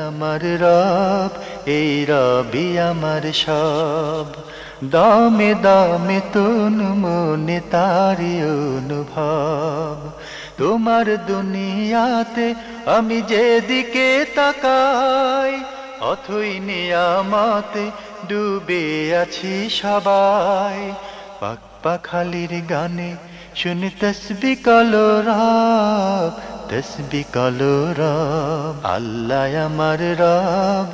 আমার রব, এই রবি আমার সব, দামে দামে তুন মনে তারি অনুভব। তোমার দুনিয়াতে আমি যেদিকে তাকাই, অথই নিয়ামতে ডুবে আছি সবাই। পাক পাখালির গানে শুনি তসবি কলো রব, তসবি কলো রব। আল্লাহ আমার রব,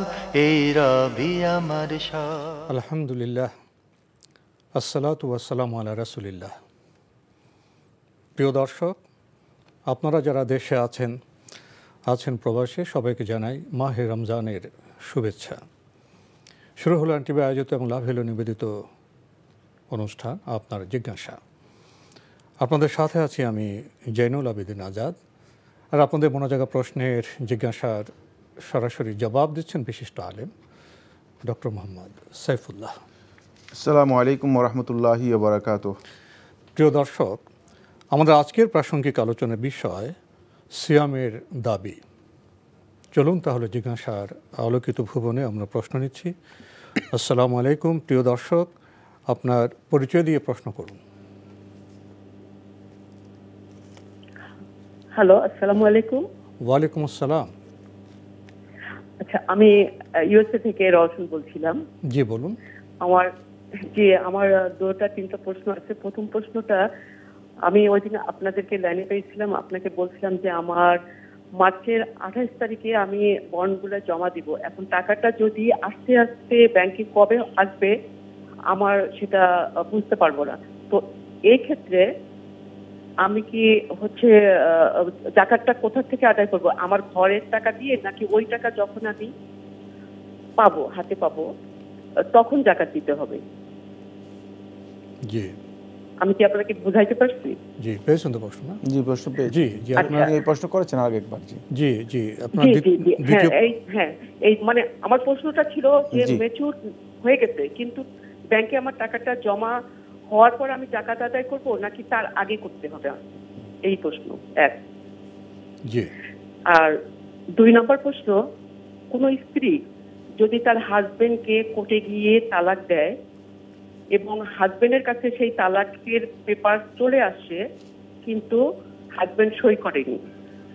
এই রবি আমার সব। আলহামদুলিল্লাহ, আসসালাতু ওয়াসসালামু আলা রাসূলিল্লাহ। প্রিয় দর্শক, আপনারা যারা দেশে আছেন প্রবাসে, সবাইকে জানাই মাহে রমজানের শুভেচ্ছা। শুরু হলো এনটিভি আয়োজিত এবং লাভেলো নিবেদিত অনুষ্ঠান আপনার জিজ্ঞাসা। আপনাদের সাথে আছি আমি জৈনুল আবেদিন আজাদ। আর আপনাদের মনোজাগা প্রশ্নের জিজ্ঞাসার সরাসরি জবাব দিচ্ছেন বিশিষ্ট আলেম ডক্টর মোহাম্মদ সাইফুল্লাহ। আসসালামু আলাইকুম ওয়া রাহমাতুল্লাহি ওয়া বারাকাতুহু। প্রিয় দর্শক, আমাদের আজকের প্রাসঙ্গিক আলোচনার বিষয় সিয়ামের দাবি। চলুন তাহলে জিজ্ঞাসার আলোকিত ভুবনে আমরা প্রশ্ন নিচ্ছি। আসসালামু আলাইকুম। প্রিয় দর্শক, আপনার পরিচয় দিয়ে প্রশ্ন করুন। হ্যালো, আসসালামু আলাইকুম। ওয়ালাইকুম আসসালাম। আচ্ছা, আমি ইউএসএ থেকে রওশন বলছিলাম। জি বলুন। আমার দুটা তিনটা প্রশ্ন আছে। প্রথম প্রশ্নটা, আমি ওই দিন আপনাদেরকে লাইনে পেয়েছিলাম, আপনাকে বলছিলাম যে আমার মার্চের 28 তারিখে আমি বন্ডগুলো জমা দিব। এখন টাকাটা যদি আস্তে আস্তে ব্যাংকে কবে আসবে আমার সেটা বুঝতে পারবো না। তো এই ক্ষেত্রে আমি কি জাকাতটা কোথা থেকে আদায় করব? আমার ঘরের টাকা দিয়ে, নাকি ওই টাকা যখন আমি হাতে পাবো তখন জাকাত দিতে হবে? জি, আমি কি আপনাকে বুঝাইতে পারছি? জি, পেয়েছেন তো প্রশ্ন? না জি, প্রশ্ন পেয়েছি। জি জি, আপনারা এই প্রশ্ন করেছেন আগে একবার। জি জি জি, আপনার মানে আমার প্রশ্নটা ছিল যে ম্যাচিউর হয়ে গেছে, কিন্তু ব্যাংকে আমার টাকাটা জমা হওয়ার পর আমি জাকাত আদায় করব নাকি তার আগে করতে হবে, এই প্রশ্ন এক। জি। আর 2 নম্বর প্রশ্ন, কোন স্ত্রী যদি তার হাজবেন্ডকে কোর্টে গিয়ে তালাক দেয় এবং হাজবেন্ডের কাছে সেই তালাকের পেপার চলে আসে কিন্তু হাজবেন্ড সই করেনি,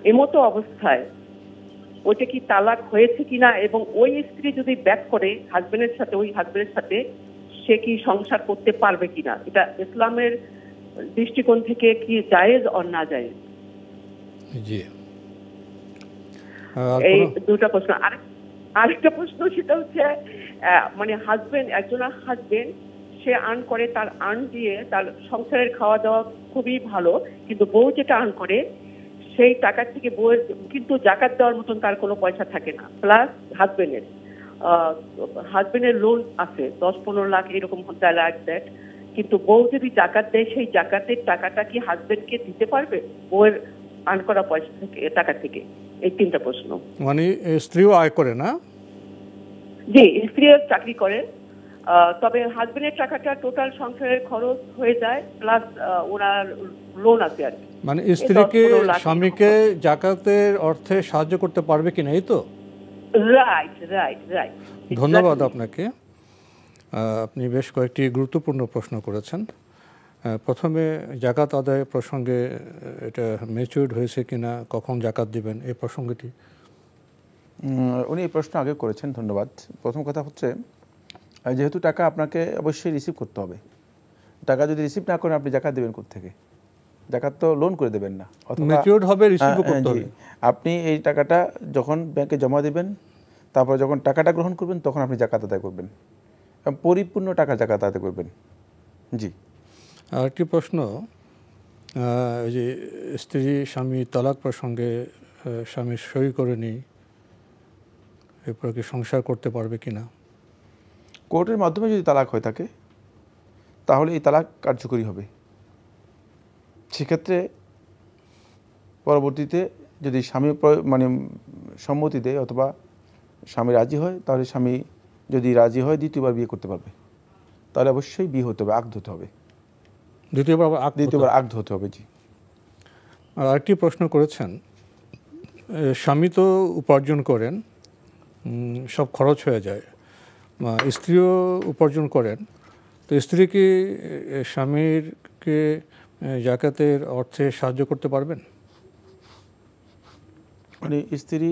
এমতো অবস্থায় ওইটা কি তালাক হয়েছে কিনা, এবং ওই স্ত্রী যদি ব্যাক করে ওই হাজবেন্ডের সাথে সে কি সংসার করতে পারবে কিনা, এটা ইসলামের দৃষ্টিকোণ থেকে কি জায়েজ অর না জায়েজ? জি, এই দুটা প্রশ্ন। আরেকটা প্রশ্ন, সেটা হচ্ছে মানে একজন হাজবেন্ড সে আর্ন করে, তার আর্ন দিয়ে তার সংসারের খাওয়া দাওয়া খুবই ভালো, কিন্তু বউ যেটা আর্ন করে সেই টাকার থেকে বউয়ের কিন্তু জাকাত দেওয়ার মতন তার কোনো পয়সা থাকে না। প্লাস হাজবেন্ডের লোন আছে 10-15 লাখ এরকম লাখ দ্যাট, কিন্তু বউ যদি জাকাত দেয় সেই জাকাতের টাকাটা কি হাজবেন্ডকে দিতে পারবে বউয়ের আর্ন করা পয়সা থেকে, টাকা থেকে? এই 3টা প্রশ্ন। মানে স্ত্রীও আয় করে না? জি, স্ত্রীও চাকরি করে, তবে হাজবেন্ডের টাকাটা টোটাল সংসারের খরচ হয়ে যায়, প্লাস ওনার লোন আছে আর কি। মানে স্ত্রীকে স্বামীকে জাকাতের অর্থে সাহায্য করতে পারবে কিনা, এই তো? Right right right. ধন্যবাদ আপনাকে। আপনি বেশ কয়েকটি গুরুত্বপূর্ণ প্রশ্ন করেছেন। প্রথমে জাকাত আদায় প্রসঙ্গে, এটা ম্যাচিউরড হয়েছে কিনা, কখন জাকাত দিবেন, এই প্রসঙ্গটি উনি এই প্রশ্ন আগে করেছেন, ধন্যবাদ। প্রথম কথা হচ্ছে, যেহেতু টাকা আপনাকে অবশ্যই রিসিভ করতে হবে, টাকা যদি রিসিভ না করেন আপনি জাকাত দেবেন কোত্থেকে? জাকাত তো লোন করে দেবেন না, ম্যাচিউরড হবে, রিসিভও করতে হবে। আপনি এই টাকাটা যখন ব্যাংকে জমা দিবেন, তারপর যখন টাকাটা গ্রহণ করবেন তখন আপনি জাকাত আদায় করবেন, পরিপূর্ণ টাকা জাকাত আদায় করবেন। জি। আরেকটি প্রশ্ন, যে স্বামী তালাক প্রসঙ্গে স্বামী সই করেনি, এরপর কি সংসার করতে পারবে কিনা? কোর্টের মাধ্যমে যদি তালাক হয়ে থাকে তাহলে এই তালাক কার্যকরী হবে। সেক্ষেত্রে পরবর্তীতে যদি স্বামী সম্মতি দেয় অথবা স্বামী রাজি হয়, তাহলে স্বামী যদি রাজি হয় দ্বিতীয়বার বিয়ে করতে পারবে। তাহলে অবশ্যই বিয়ে হতে হবে, আকদ হতে হবে, দ্বিতীয়বার আকদ হতে হবে। জি। আরেকটি প্রশ্ন করেছেন, স্বামী তো উপার্জন করেন, সব খরচ হয়ে যায়, স্ত্রীও উপার্জন করেন, তো স্ত্রী কি স্বামীরকে জাকাতের অর্থে সাহায্য করতে পারবেন? মানে স্ত্রী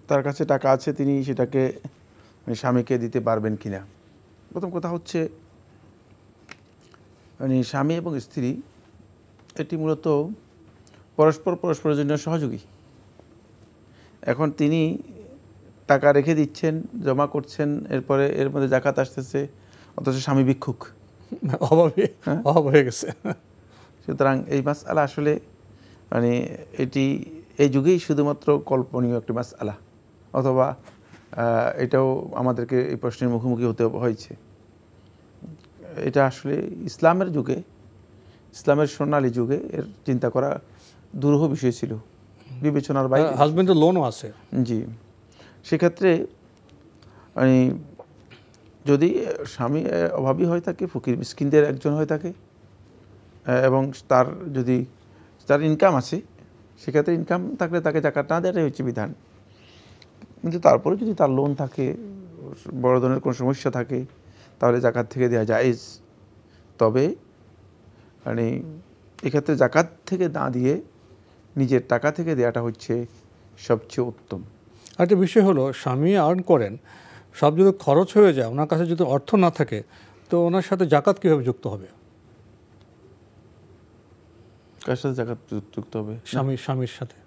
তার কাছে টাকা আছে, তিনি সেটাকে স্বামীকে দিতে পারবেন কিনা। প্রথম কথা হচ্ছে মানে স্বামী এবং স্ত্রী এটি মূলত পরস্পরের জন্য সহযোগী। এখন তিনি টাকা রেখে দিচ্ছেন, জমা করছেন, এরপরে এর মধ্যে জাকাত আসতেছে, অথচ স্বামী ভিক্ষুক, অভাব হয়ে গেছে। সুতরাং এই মাসআলা আসলে মানে এটি এই যুগেই শুধুমাত্র কল্পনীয় একটি মাসআলা, অথবা এটাও আমাদেরকে এই প্রশ্নের মুখোমুখি হতে হয়েছে। এটা আসলে ইসলামের যুগে, ইসলামের সোনালী যুগে এর চিন্তা করা দুরূহ বিষয় ছিল, বিবেচনার বাইরে। হাজবেন্ডের লোনও আছে। জি, সেক্ষেত্রে মানে যদি স্বামী অভাবী হয়ে থাকে, ফকির মিসকিনদের একজন হয়ে থাকে, এবং তার যদি তার ইনকাম আছে, সেক্ষেত্রে ইনকাম থাকলে তাকে জাকাত না দেওয়াটাই হচ্ছে বিধান। কিন্তু তারপরে যদি তার লোন থাকে, বড় ধরনের কোনো সমস্যা থাকে, তাহলে জাকাত থেকে দেওয়া জায়েজ। তবে মানে এক্ষেত্রে জাকাত থেকে না দিয়ে নিজের টাকা থেকে দেওয়াটা হচ্ছে সবচেয়ে উত্তম। একটা বিষয় হলো, স্বামী আর্ন করেন, সব যদি খরচ হয়ে যায়, ওনার কাছে যদি অর্থ না থাকে, তো ওনার সাথে জাকাত কীভাবে যুক্ত হবে? কার সাথে জাকাত যুক্ত হবে? স্বামীর সাথে।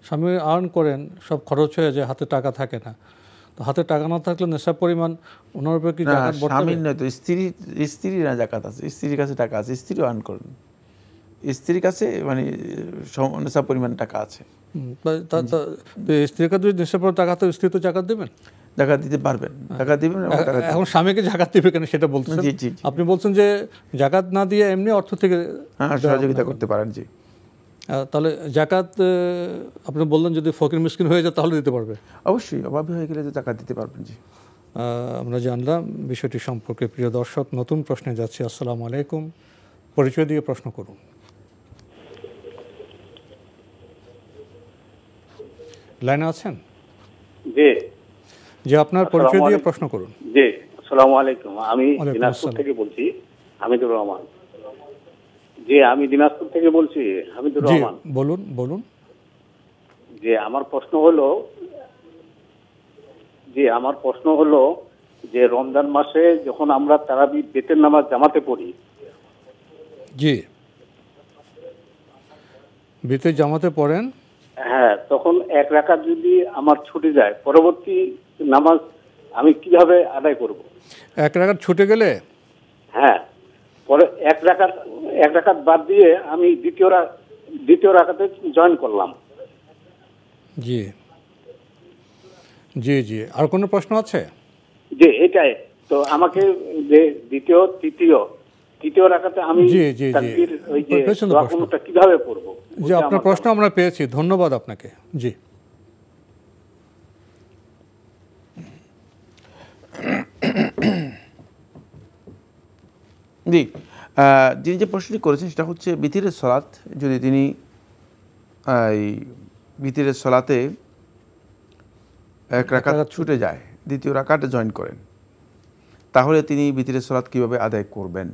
স্বামী আর্ন করেন, সব খরচ হয়ে যায়, হাতে টাকা থাকে না, তো হাতে টাকা না থাকলে নেশাব পরিমাণ ওনার উপরে কি জাকাত বর্তাবে? স্বামীর নয় তো, স্ত্রীর না জাকাত আছে, স্ত্রীর কাছে টাকা আছে, স্ত্রীও আর্ন করেন, স্ত্রীর কাছে মানে নেশাব পরিমাণ টাকা আছে। স্ত্রীর কাছে যদি নেশাব টাকা, তো স্ত্রী তো জাকাত দেবেন, জাকাত দিতে পারবেন, জাকাত দিবেন। এখন স্বামীকে জাকাত দিবে কেন সেটা বলছেন? আপনি বলছেন যে জাকাত না দিয়ে এমনি অর্থ থেকে সহযোগিতা করতে পারেন। জি, তাহলে জাকাত আপনি বললেন যদি ফকির মিসকিন হয়ে যায় তাহলে দিতে পারবে? অবশ্যই, অভাবী হয়ে গেলে জাকাত দিতে পারবেন। জি, আমরা জানলাম বিষয়টি সম্পর্কে। প্রিয় দর্শক, নতুন প্রশ্নে যাচ্ছি। আসসালামু আলাইকুম, পরিচয় দিয়ে প্রশ্ন করুন। লাইনে আছেন? জি জি, আপনার পরিচয় দিয়ে প্রশ্ন করুন। জি, আসসালামু আলাইকুম। আমি দিনাজপুর থেকে বলছি, হামিদুর রহমান। জি, আমি দিনাজপুর থেকে বলছি, হামিদুর রহমান। বলুন। জি, আমার প্রশ্ন হলো যে রমজান মাসে যখন আমরা তারাবি বেতের নামাজ জামাতে পড়ি, জি, বেতের জামাতে পড়েন, হ্যাঁ, তখন এক রাকাত যদি আমার ছুটে যায়, পরবর্তী নামাজ আমি কিভাবে আদায় করব? এক রাকাত ছুটে গেলে? হ্যাঁ, পরে এক রাকাত বাদ দিয়ে আমি দ্বিতীয় রাকাতে জয়েন করলাম। জি। আর কোনো প্রশ্ন আছে? জি, এটাই তো। আমাকে যে তৃতীয় রাকাতে আমি তাকবীর ওই যে দোয়া কোনটা কিভাবে পড়ব? জি, আপনার প্রশ্ন আমরা পেয়েছি, ধন্যবাদ আপনাকে। জি, যিনি যে প্রশ্নটি করেছেন সেটা হচ্ছে বিতিরের সলাত, যদি তিনি এই বিতিরের সলাতে এক রাকাত ছুটে যায়, দ্বিতীয় রাকাতে জয়েন করেন, তাহলে তিনি বিতিরের সলাত কিভাবে আদায় করবেন?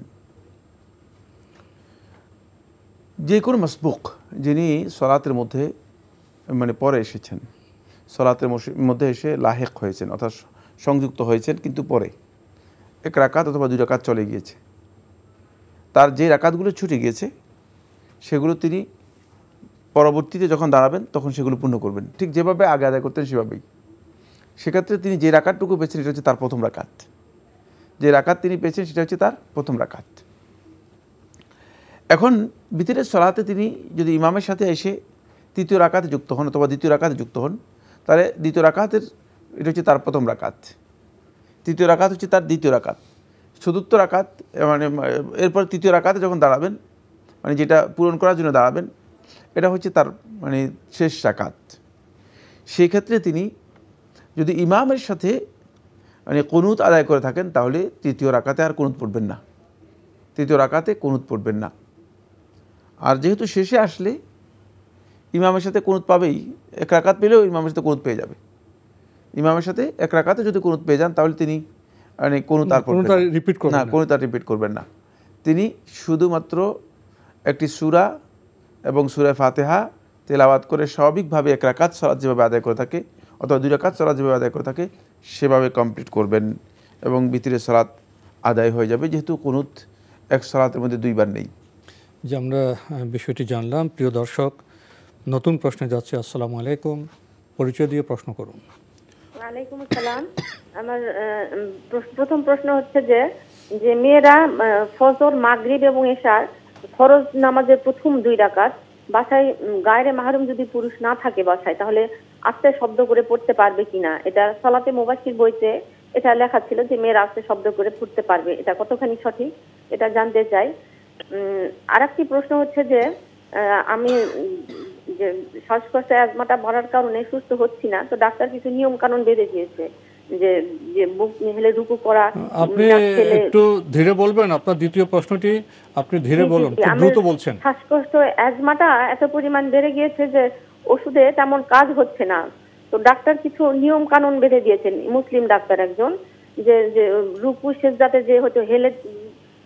যে কোনো মাসবুক যিনি সলাতের মধ্যে মানে পরে এসেছেন, সলাতের মধ্যে এসে লাহেক হয়েছেন, অর্থাৎ সংযুক্ত হয়েছেন, কিন্তু পরে এক রাকাত অথবা দুই রাকাত চলে গিয়েছে, তার যে রাকাতগুলো ছুটে গিয়েছে সেগুলো তিনি পরবর্তীতে যখন দাঁড়াবেন তখন সেগুলো পূর্ণ করবেন, ঠিক যেভাবে আগে আদায় করতেন সেভাবেই। সেক্ষেত্রে তিনি যে রাকাতটুকু পেয়েছেন সেটা হচ্ছে তার প্রথম রাকাত, যে রাকাত তিনি পেয়েছেন সেটা হচ্ছে তার প্রথম রাকাত। এখন বিতিরের সলাতে তিনি যদি ইমামের সাথে এসে তৃতীয় রাকাতে যুক্ত হন অথবা দ্বিতীয় রাকাতে যুক্ত হন, তাহলে দ্বিতীয় রাকাতের এটা হচ্ছে তার প্রথম রাকাত, তৃতীয় রাকাত হচ্ছে তার দ্বিতীয় রাকাত, চতুর্থ রাকাত মানে এরপর তৃতীয় রাকাতে যখন দাঁড়াবেন, মানে যেটা পূরণ করার জন্য দাঁড়াবেন, এটা হচ্ছে তার মানে শেষ রাকাত। সেই ক্ষেত্রে তিনি যদি ইমামের সাথে মানে কুনুত আদায় করে থাকেন, তাহলে তৃতীয় রাকাতে আর কুনুত পড়বেন না, তৃতীয় রাকাতে কুনুত পড়বেন না। আর যেহেতু শেষে আসলে ইমামের সাথে কুনুত পাবেই, এক রাকাত পেলেও ইমামের সাথে কুনুত পেয়ে যাবে, ইমামের সাথে এক রাকাতে যদি কুনুত পেয়ে যান তাহলে তিনি মানে কুনুত আর পড়বেন না, কুনুত আর রিপিট করবেন না। তিনি শুধুমাত্র একটি সূরা এবং সূরা ফাতিহা তেলাওয়াত করে স্বাভাবিকভাবে এক রাকাত সালাত যেভাবে আদায় করে থাকে অথবা 2 রাকাত সালাত যেভাবে আদায় করে থাকে সেভাবে কমপ্লিট করবেন এবং বিতিরের সালাত আদায় হয়ে যাবে, যেহেতু কুনুত এক সালাতের মধ্যে 2 বার নেই। যে আমরা বিষয়টি জানলাম। প্রিয় দর্শক, নতুন প্রশ্নে যাচ্ছে। আসসালামু আলাইকুম, পরিচয় দিয়ে প্রশ্ন করুন। ওয়ালাইকুম আসসালাম। আমার প্রথম প্রশ্ন হচ্ছে যে মেয়েরা ফজর, মাগরিব এবং এশার ফরজ নামাজের প্রথম 2 রাকাত বাসায় গায়রে মাহরুম যদি পুরুষ না থাকে বাসায়, তাহলে আস্তে শব্দ করে পড়তে পারবে কিনা? এটা সালাতে মুবাশশির বইতে এটা লেখা ছিল যে মেয়েরা আস্তে শব্দ করে পড়তে পারবে, এটা কতখানি সঠিক এটা জানতে চাই। আরেকটি প্রশ্ন হচ্ছে যে আমি যে শ্বাসকষ্টে অ্যাজমাটা বাড়ার কারণে সুস্থ হচ্ছি না, তো ডাক্তার কিছু নিয়ম কানুন বেঁধে দিয়েছে যে যে বুক হেলে রুকু করা। আপনি একটু ধীরে বলবেন, আপনার দ্বিতীয় প্রশ্নটি আপনি ধীরে বলুন, খুব দ্রুত বলছেন। শ্বাসকষ্ট অ্যাজমাটা এত পরিমাণ বেড়ে গিয়েছে যে ওষুধে তেমন কাজ হচ্ছে না, তো ডাক্তার কিছু নিয়ম কানুন বেঁধে দিয়েছেন, মুসলিম ডাক্তার একজন, যে যে রুকু সেজদাতে যে হয়তো হেলে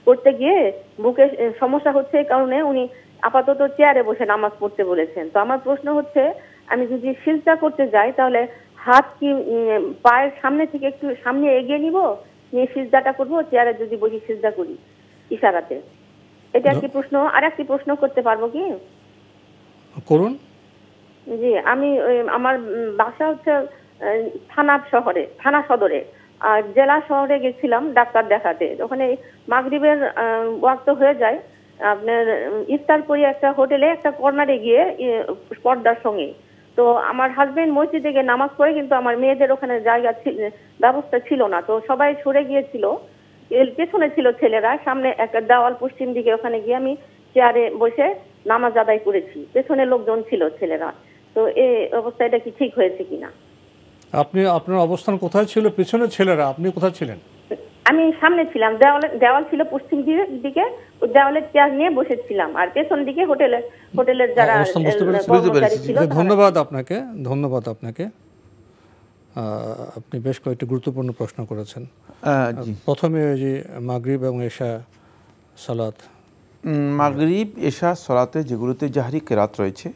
করতে গিয়ে বুকে সমস্যা হচ্ছে, এই কারণে উনি আপাতত চেয়ারে বসে নামাজ পড়তে বলেছেন। তো আমার প্রশ্ন হচ্ছে, আমি যদি সিজদা করতে যাই তাহলে হাত কি পায়ের সামনে থেকে একটু সামনে এগিয়ে নিব, নিয়ে সিজদাটা করবো, চেয়ারে যদি বসে সিজদা করি ইশারাতে? এটা কি প্রশ্ন? আর একটি প্রশ্ন করতে পারবো কি? করুন। জি, আমি আমার বাসা হচ্ছে থানা সদরে, আর জেলা শহরে গেছিলাম ডাক্তার দেখাতে। ওখানে মাগরিবের ওয়াক্ত হয়ে যায়, আপনার ইফতার করে একটা হোটেলে একটা কর্নারে গিয়ে পর্দার সঙ্গে, তো আমার হাজবেন্ড মসজিদে গিয়ে নামাজ পড়ে, কিন্তু আমার মেয়েদের ওখানে জায়গা ব্যবস্থা ছিল না, তো সবাই সরে গিয়েছিল, পেছনে ছিল ছেলেরা, সামনে একটা দেওয়াল পশ্চিম দিকে, ওখানে গিয়ে আমি চেয়ারে বসে নামাজ আদায় করেছি, পেছনে লোকজন ছিল ছেলেরা। তো এই অবস্থা এটা কি ঠিক হয়েছে কিনা? আপনি আপনার অবস্থান কোথায় ছিল? পেছনে ছেলেরা, আপনি কোথায় ছিলেন? আমি সামনে ছিলাম, দেওয়াল ছিল পশ্চিম দিকে, দেওয়ালের চেয়ার নিয়ে বসেছিলাম, আর পেছন দিকে হোটেলের যারা কর্মচারী ছিল। ধন্যবাদ আপনাকে, ধন্যবাদ আপনাকে। আপনি বেশ কয়েকটি গুরুত্বপূর্ণ প্রশ্ন করেছেন। প্রথমে যে মাগরিব এবং এশা সালাত, মাগরিব এশা সালাতে যেগুলোতে জাহরি কেরাত রয়েছে,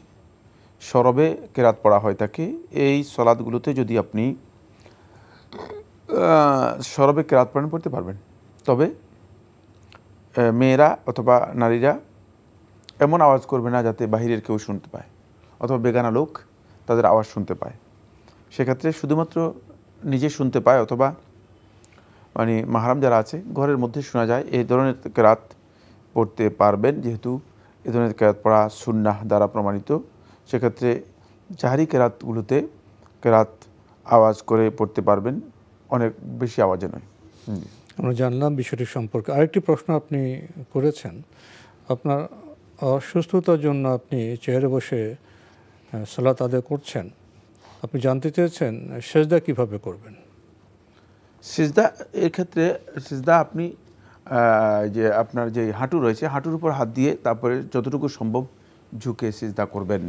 সরবে কেরাত পড়া হয় থাকে, এই সালাতগুলোতে যদি আপনি সরবে কেরাত পড়তে পারবেন, তবে মেয়েরা অথবা নারীরা এমন আওয়াজ করবে না যাতে বাহিরের কেউ শুনতে পায় অথবা বেগানা লোক তাদের আওয়াজ শুনতে পায়। সেক্ষেত্রে শুধুমাত্র নিজে শুনতে পায় অথবা মানে মাহরাম যারা আছে ঘরের মধ্যে শোনা যায়, এই ধরনের কেরাত পড়তে পারবেন, যেহেতু এই ধরনের কেরাত পড়া সুন্নাহ দ্বারা প্রমাণিত। সেক্ষেত্রে জাহরি কেরাতগুলোতে কেরাত আওয়াজ করে পড়তে পারবেন, অনেক বেশি আওয়াজে নয়। আমরা জানলাম বিষয়টি সম্পর্কে। আরেকটি প্রশ্ন আপনি করেছেন, আপনার অসুস্থতার জন্য আপনি চেয়ারে বসে সালাত আদায় করছেন, আপনি জানতে চেয়েছেন সেজদা কিভাবে করবেন? সিজদা, এর ক্ষেত্রে সিজদা আপনি যে আপনার যে হাঁটু রয়েছে, হাঁটুর উপর হাত দিয়ে তারপরে যতটুকু সম্ভব ঝুঁকে সিজদা করবেন।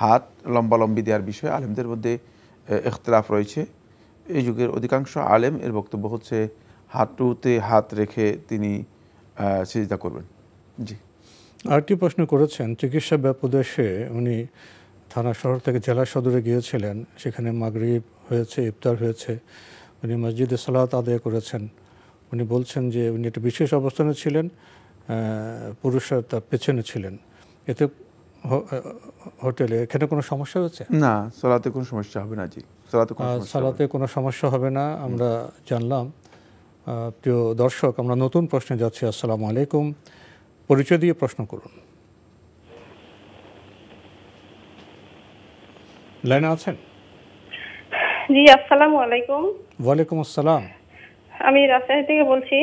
হাত লম্বালম্বি দেওয়ার বিষয়ে আলেমদের মধ্যে ইখতিলাফ রয়েছে। এই যুগের অধিকাংশ আলেম এর বক্তব্য হচ্ছে হাঁটুতে হাত রেখে তিনি সিজদা করবেন। জি, আরেকটি প্রশ্ন করেছেন, চিকিৎসা ব্যাপদেশে উনি থানা শহর থেকে জেলা সদরে গিয়েছিলেন, সেখানে মাগরিব হয়েছে, ইফতার হয়েছে, উনি মসজিদে সালাত আদায় করেছেন। উনি বলছেন যে উনি একটা বিশেষ অবস্থানে ছিলেন, পুরুষরা তার পেছনে ছিলেন, এতে হোটেলে এখানে কোনো সমস্যা হচ্ছে? না, সালাতে কোনো সমস্যা হবে না। জি, সালাতে কোনো সমস্যা হবে না, আমরা জানলাম। প্রিয় দর্শক, আমরা নতুন প্রশ্নে যাচ্ছি। আসসালামু আলাইকুম, পরিচয় দিয়ে প্রশ্ন করুন। লাইনে আছেন? জি, আসসালামু আলাইকুম। ওয়ালাইকুম আসসালাম। আমি রাজশাহী থেকে বলছি।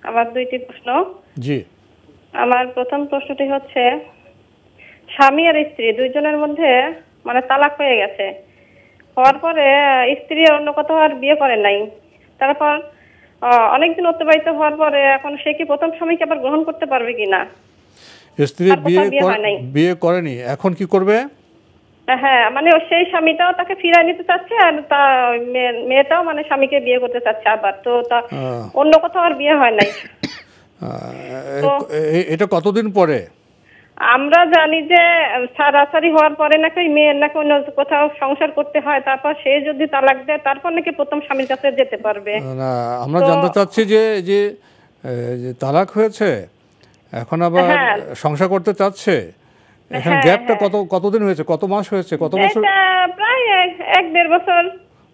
আমার 2টি প্রশ্ন। জি, আমার প্রথম প্রশ্নটি হচ্ছে, স্বামী আর স্ত্রী দুইজনের মধ্যে মানে তালাক হয়ে গেছে, হওয়ার পরে স্ত্রী অন্য কোথাও আর বিয়ে করে নাই, তারপর অনেকদিন অতিবাহিত হওয়ার পরে এখন সে কি প্রথম স্বামীকে আবার গ্রহণ করতে পারবে কিনা? স্ত্রী বিয়ে করেনি, এখন কি করবে? হ্যাঁ, মানে সেই স্বামীটাও তাকে ফিরিয়ে নিতে চাচ্ছে, আর মেয়েটাও মানে স্বামীকে বিয়ে করতে চাচ্ছে আবার। তো তা অন্য কোথাও আর বিয়ে হয় নাই। এটা কতদিন পরে? আমরা জানি যে সারাসারি হওয়ার পরে নাকি ওই মেয়ের নাকি অন্য কোথাও সংসার করতে হয়, তারপর সে যদি তালাক দেয় তারপর নাকি প্রথম স্বামীর কাছে যেতে পারবে। না, আমরা জানতে চাচ্ছি যে যে তালাক হয়েছে, এখন আবার সংসার করতে চাচ্ছে, এখানে গ্যাপটা কতদিন হয়েছে, কত মাস হয়েছে, কত বছর? প্রায় 1-1.5 বছর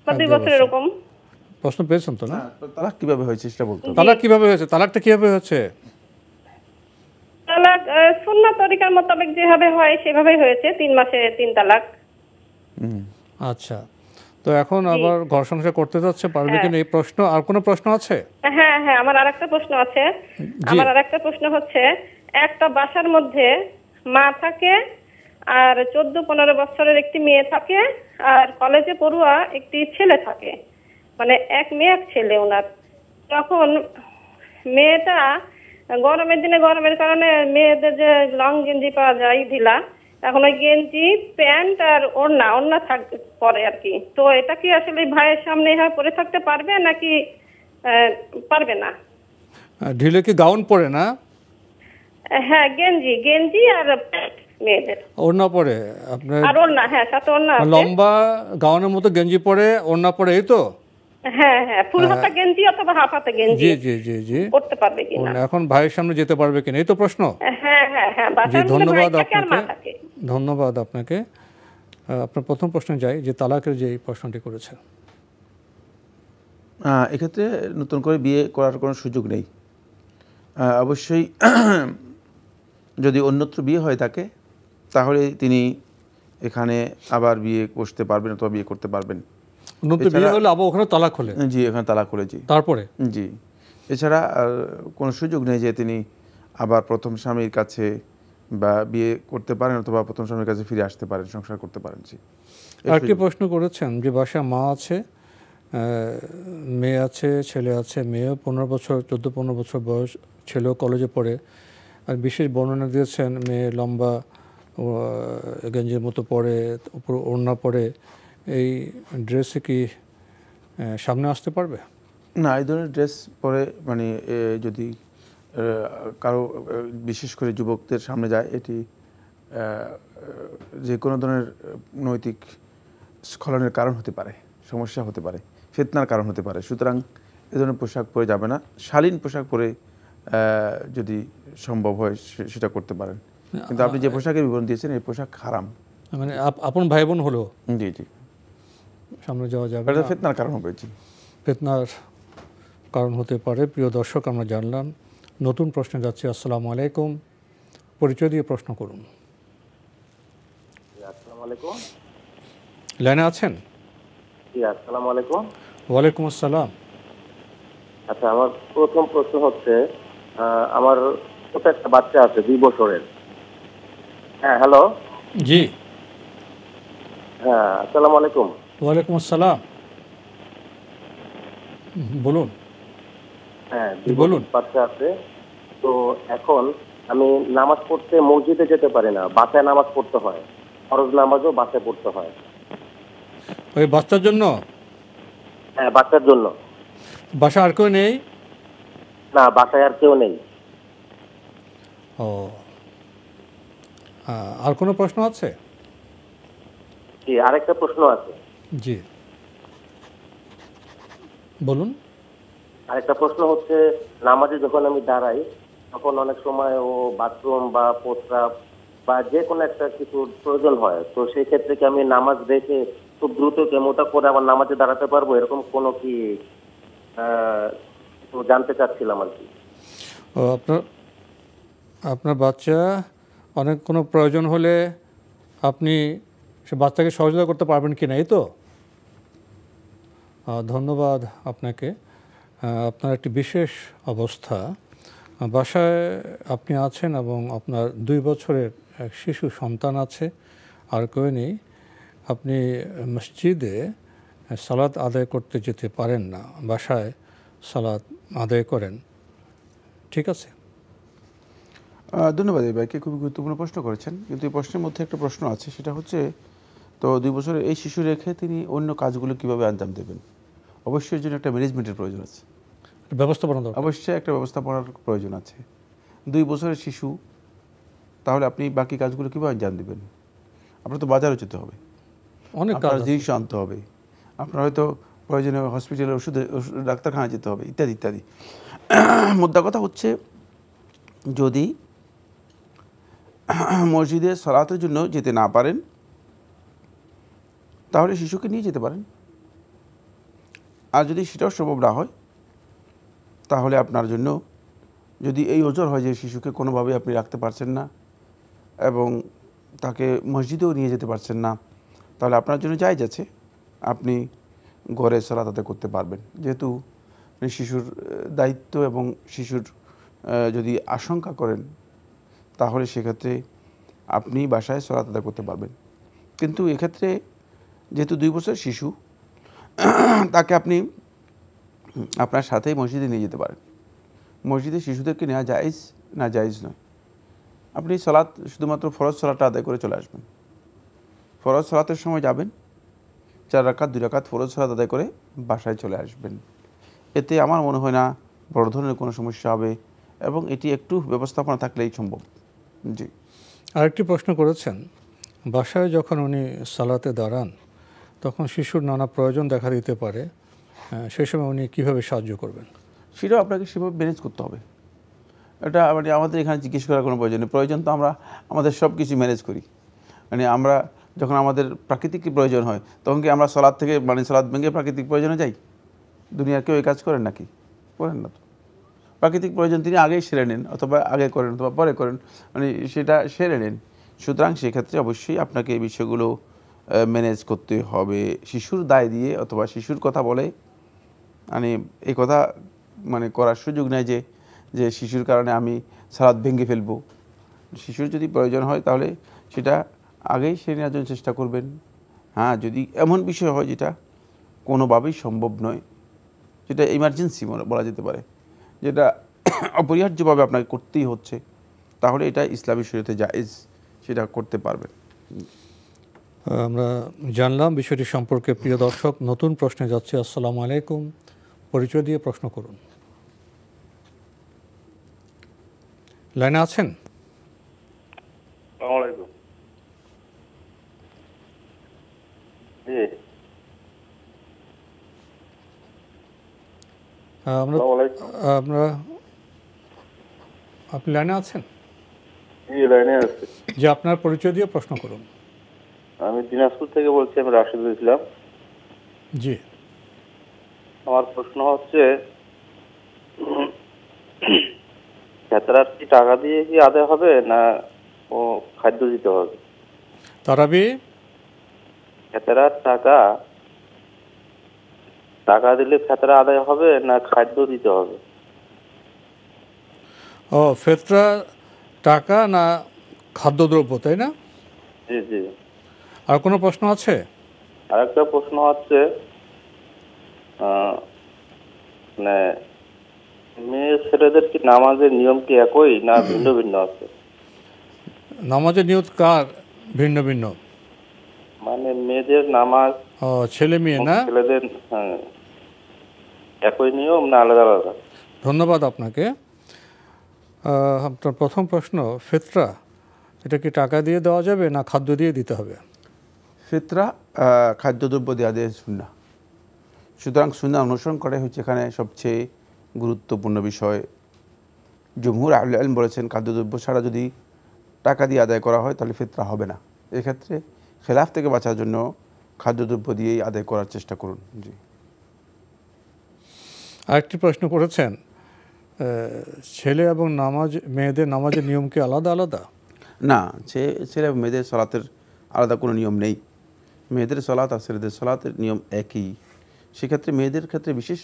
বা 2 বছর এরকম। প্রশ্ন পেয়েছেন তো? না, তালাক কিভাবে হয়েছে সেটা বলতে। তালাক কিভাবে হয়েছে? তালাকটা কিভাবে হয়েছে? তালাক সুন্নাত তরিকার মোতাবেক যেভাবে হয় সেভাবেই হয়েছে, 3 মাসে 3 তালাক। আচ্ছা, তো এখন আবার ঘর সংসার করতে যাচ্ছে, পারবে কিনা এই প্রশ্ন। আর কোনো প্রশ্ন আছে? হ্যাঁ হ্যাঁ, আমার আরেকটা প্রশ্ন আছে। আমার আরেকটা প্রশ্ন হচ্ছে, একটা বাসার মধ্যে মা থাকে আর 14-15 বছরের একটি মেয়ে থাকে, আর কলেজে পড়ুয়া একটি ছেলে থাকে, মানে এক মেয়ে এক ছেলে ওনার। তখন মেয়েটা গরমের দিনে, গরমের কারণে মেয়েদের যে লং গেঞ্জি পাওয়া যায় ঢিলা, এখন ওই গেঞ্জি, প্যান্ট আর ওড়না থাকতে পরে আর কি। তো এটা কি আসলে ভাইয়ের সামনে এভাবে পরে থাকতে পারবে নাকি পারবে না? ঢিলে কি গাউন পরে না? হ্যাঁ, গেঞ্জি আর মেয়েদের ওড়না পরে আপনার, আর ওড়না, হ্যাঁ সাথে ওড়না আছে। লম্বা গাউনের মতো গেঞ্জি পরে ওড়না পরে, এই তো? হ্যাঁ হ্যাঁ, ফুল হাতা গেঞ্জি অথবা হাফ হাতা গেঞ্জি। জি জি জি জি, করতে পারবে কিনা? এখন ভাইয়ের সামনে যেতে পারবে কিনা, এই তো প্রশ্ন। হ্যাঁ হ্যাঁ হ্যাঁ, ধন্যবাদ আপনাকে, ধন্যবাদ আপনাকে। আপনার প্রথম প্রশ্নে যাই, যে তালাকের যে প্রশ্নটি করেছেন। এক্ষেত্রে নতুন করে বিয়ে করার কোনো সুযোগ নেই। অবশ্যই যদি অন্যত্র বিয়ে হয় থাকে, তাহলে তিনি এখানে আবার বিয়ে বসতে পারবেন অথবা বিয়ে করতে পারবেন। নতুন বিয়ে হলে আবার ওখানে তালাক হলে? জি, এখানে তালাক হলে, জি। তারপরে? জি, এছাড়া কোনো সুযোগ নেই যে তিনি আবার প্রথম স্বামীর কাছে বা বিয়ে করতে পারেন অথবা প্রথম স্বামীর কাছে ফিরে আসতে পারেন, সংসার করতে পারেন। জি। আরেকটি প্রশ্ন করেছেন, যে বাসায় মা আছে, মেয়ে আছে, ছেলে আছে। মেয়ে 14-15 বছর বয়স, ছেলেও কলেজে পড়ে। আর বিশেষ বর্ণনা দিয়েছেন, মেয়ে লম্বা গেঞ্জির মতো পরে, উপর ওড়না পরে, এই ড্রেসে কি সামনে আসতে পারবে? না, এই ধরনের ড্রেস পরে মানে যদি কারো, বিশেষ করে যুবকদের সামনে যায়, এটি যে কোনো ধরনের নৈতিক স্খলনের কারণ হতে পারে, সমস্যা হতে পারে, ফিতনার কারণ হতে পারে। সুতরাং এ ধরনের পোশাক পরে যাবে না। শালীন পোশাক পরে যদি সম্ভব হয় সেটা করতে পারেন, কিন্তু আপনি যে পোশাকের বিবরণ দিয়েছেন এই পোশাক হারাম। মানে আপন ভাই বোন হলো? জি জি, সামনে যাওয়া যাবে না, ফিতনার কারণ হবে। জি, ফিতনার কারণ হতে পারে। প্রিয় দর্শক, আমরা জানলাম। নতুন প্রশ্নে যাচ্ছি। আসসালামু আলাইকুম, পরিচয় দিয়ে প্রশ্ন করুন। আসসালামু আলাইকুম। লাইনে আছেন? জি, আসসালামু আলাইকুম। ওয়ালাইকুম আসসালাম। আচ্ছা, আমার প্রথম প্রশ্ন হচ্ছে, আমার ছোট একটা বাচ্চা আছে 2 বছরের। হ্যাঁ, হ্যালো। জি, হ্যাঁ, আসসালামু আলাইকুম। ওয়ালাইকুম আসসালাম, বলুন। হ্যাঁ, 2 বছরের বাচ্চা আছে। তো এখন আমি নামাজ পড়তে মসজিদে যেতে পারি না, বাসায় নামাজ পড়তে হয়। ফরজ নামাজও বাসায় পড়তে হয়। ওই বাচ্চার জন্য? হ্যাঁ, বাচ্চার জন্য। বাসা আর কেউ নেই? না, বাসায় আর কেউ নেই। ও, আর কোনো প্রশ্ন আছে? জি, আরেকটা প্রশ্ন আছে। জি, বলুন। আরেকটা প্রশ্ন হচ্ছে, নামাজে যখন আমি দাঁড়াই তখন অনেক সময় ও বাথরুম বা প্রস্রাব বা যে কোনো একটা কিছুর প্রয়োজন হয়। তো সেই ক্ষেত্রে কি আমি নামাজ রেখে খুব দ্রুত কেমোটা করে আবার নামাজে দাঁড়াতে পারবো? এরকম কোনো কি জানতে চাচ্ছিলাম আর কি। ও, আপনার বাচ্চা অনেক কোনো প্রয়োজন হলে আপনি সে বাচ্চাকে সহযোগিতা করতে পারবেন কি না, এই তো? ধন্যবাদ আপনাকে। আপনার একটি বিশেষ অবস্থা, বাসায় আপনি আছেন এবং আপনার 2 বছরের এক শিশু সন্তান আছে, আর কেউ নেই। আপনি মসজিদে সালাত আদায় করতে যেতে পারেন না, বাসায় সালাত আদায় করেন, ঠিক আছে? ধন্যবাদ। এই ভাইকে খুবই গুরুত্বপূর্ণ প্রশ্ন করেছেন, কিন্তু এই প্রশ্নের মধ্যে একটা প্রশ্ন আছে, সেটা হচ্ছে তো 2 বছরের এই শিশু রেখে তিনি অন্য কাজগুলো কিভাবে আঞ্জাম দেবেন, অবশ্যই এর জন্য একটা ম্যানেজমেন্টের প্রয়োজন আছে, ব্যবস্থাপনা দরকার। অবশ্যই একটা ব্যবস্থাপনার প্রয়োজন আছে। 2 বছরের শিশু, তাহলে আপনি বাকি কাজগুলো কীভাবে আঞ্জাম দেবেন? আপনার তো বাজারে যেতে হবে, অনেক কাজ আপনার জিনিস আনতে হবে, আপনার হয়তো প্রয়োজনে হসপিটালে ডাক্তারখানায় যেতে হবে, ইত্যাদি ইত্যাদি। মোদ্দা কথা হচ্ছে, যদি মসজিদে সালাতের জন্য যেতে না পারেন তাহলে শিশুকে নিয়ে যেতে পারেন। আর যদি সেটাও সম্ভব না হয় তাহলে আপনার জন্য, যদি এই ওজর হয় যে শিশুকে কোনোভাবে আপনি রাখতে পারছেন না এবং তাকে মসজিদেও নিয়ে যেতে পারছেন না, তাহলে আপনার জন্য জায়েজ আছে, আপনি ঘরে সালাত আদায় করতে পারবেন। যেহেতু শিশুর দায়িত্ব এবং শিশুর যদি আশঙ্কা করেন তাহলে সেক্ষেত্রে আপনি বাসায় সালাত আদায় করতে পারবেন। কিন্তু এক্ষেত্রে যেহেতু 2 বছর শিশু, তাকে আপনি আপনার সাথেই মসজিদে নিয়ে যেতে পারেন। মসজিদে শিশুদেরকে নেওয়া জায়েজ না জায়েজ নয়। আপনি সালাত শুধুমাত্র ফরজ সালাতটা আদায় করে চলে আসবেন। ফরজ সালাতের সময় যাবেন, 4 রাকাত 2 রাকাত ফরজ সালাত আদায় করে বাসায় চলে আসবেন। এতে আমার মনে হয় না বড় ধরনের কোনো সমস্যা হবে এবং এটি একটু ব্যবস্থাপনা থাকলেই সম্ভব। জি। আরেকটি প্রশ্ন করেছেন, বাসায় যখন উনি সালাতে দাঁড়ান তখন শিশুর নানা প্রয়োজন দেখা দিতে পারে, সেই সময় উনি কীভাবে সাহায্য করবেন? সেটাও আপনাকে সেভাবে ম্যানেজ করতে হবে। এটা মানে আমাদের এখানে জিজ্ঞেস করার কোনো প্রয়োজন নেই। প্রয়োজন তো আমরা আমাদের সব কিছু ম্যানেজ করি। মানে আমরা যখন আমাদের প্রাকৃতিক প্রয়োজন হয় তখন কি আমরা সালাত থেকে সালাত ভেঙে প্রাকৃতিক প্রয়োজনে যাই? দুনিয়ার কেউ এই কাজ করেন নাকি? করেন না তো। প্রাকৃতিক প্রয়োজন তিনি আগেই সেরে নেন, অথবা আগে করেন অথবা পরে করেন, সেটা সেরে নেন। সুতরাং সেক্ষেত্রে অবশ্যই আপনাকে এই বিষয়গুলো ম্যানেজ করতে হবে। শিশুর দায় দিয়ে অথবা শিশুর কথা বলে এই কথা করার সুযোগ নেই যে শিশুর কারণে আমি সালাত ভেঙে ফেলবো। শিশুর যদি প্রয়োজন হয় তাহলে সেটা আগেই সেরে নেওয়ার জন্য চেষ্টা করবেন। হ্যাঁ, যদি এমন বিষয় হয় যেটা কোনোভাবেই সম্ভব নয়, যেটা ইমার্জেন্সি বলা যেতে পারে, যেটা অপরিহার্যভাবে আপনাকে করতেই হচ্ছে, তাহলে এটা ইসলামী শরীয়তে জায়েজ, সেটা করতে পারবেন। আমরা জানলাম বিষয়টি সম্পর্কে। প্রিয় দর্শক, নতুন প্রশ্নে যাচ্ছে। আসসালামু আলাইকুম, পরিচয় দিয়ে প্রশ্ন করুন। লাইনে আছেন? আসসালামু আলাইকুম। জি, আপনি লাইনে আছেন? জি, লাইনে আছি। যে আপনার পরিচয় দিয়ে প্রশ্ন করুন। আমি দিনাজপুর থেকে বলছি, আমি রাশিদুল ইসলাম। জি, আমার প্রশ্ন হচ্ছে, খেতরার কি টাকা দিয়ে কি আদায় হবে না ও খাদ্য দিতে হবে? তারাবি খেতরার টাকা দিলে খেতরা আদায় হবে না খাদ্য দিতে হবে? ও, ফেতরা টাকা না খাদ্যদ্রব্য, তাই না? জি জি। আর কোনো প্রশ্ন আছে? আরেকটা প্রশ্ন হচ্ছে, মেয়ে ছেলেদের কি নামাজের নিয়ম কি একই না ভিন্ন ভিন্ন আছে? নামাজের নিয়ত কার ভিন্ন ভিন্ন? মেয়েদের নামাজ, ছেলে মেয়ে না, ছেলেদের একই নিয়ম না আলাদা আলাদা? ধন্যবাদ আপনাকে। আপনার প্রথম প্রশ্ন, ফিতরা এটা কি টাকা দিয়ে দেওয়া যাবে না খাদ্য দিয়ে দিতে হবে? ফিতরা খাদ্যদ্রব্য দেওয়া দিয়ে সুন্নাহ। সুতরাং সুন্নাহ অনুসরণ করাই হচ্ছে এখানে সবচেয়ে গুরুত্বপূর্ণ বিষয়। জমহুর আহলে ইলম বলেছেন খাদ্যদ্রব্য ছাড়া যদি টাকা দিয়ে আদায় করা হয় তাহলে ফিতরা হবে না। এক্ষেত্রে খেলাফ থেকে বাঁচার জন্য খাদ্যদ্রব্য দিয়েই আদায় করার চেষ্টা করুন। জি। আরেকটি প্রশ্ন করেছেন, ছেলে এবং মেয়েদের নামাজের নিয়ম কি আলাদা আলাদা? না, ছেলে এবং মেয়েদের সালাতের আলাদা কোনো নিয়ম নেই। মেয়েদের সালাত আর ছেলেদের সালাতের নিয়ম একই। সেক্ষেত্রে মেয়েদের ক্ষেত্রে বিশেষ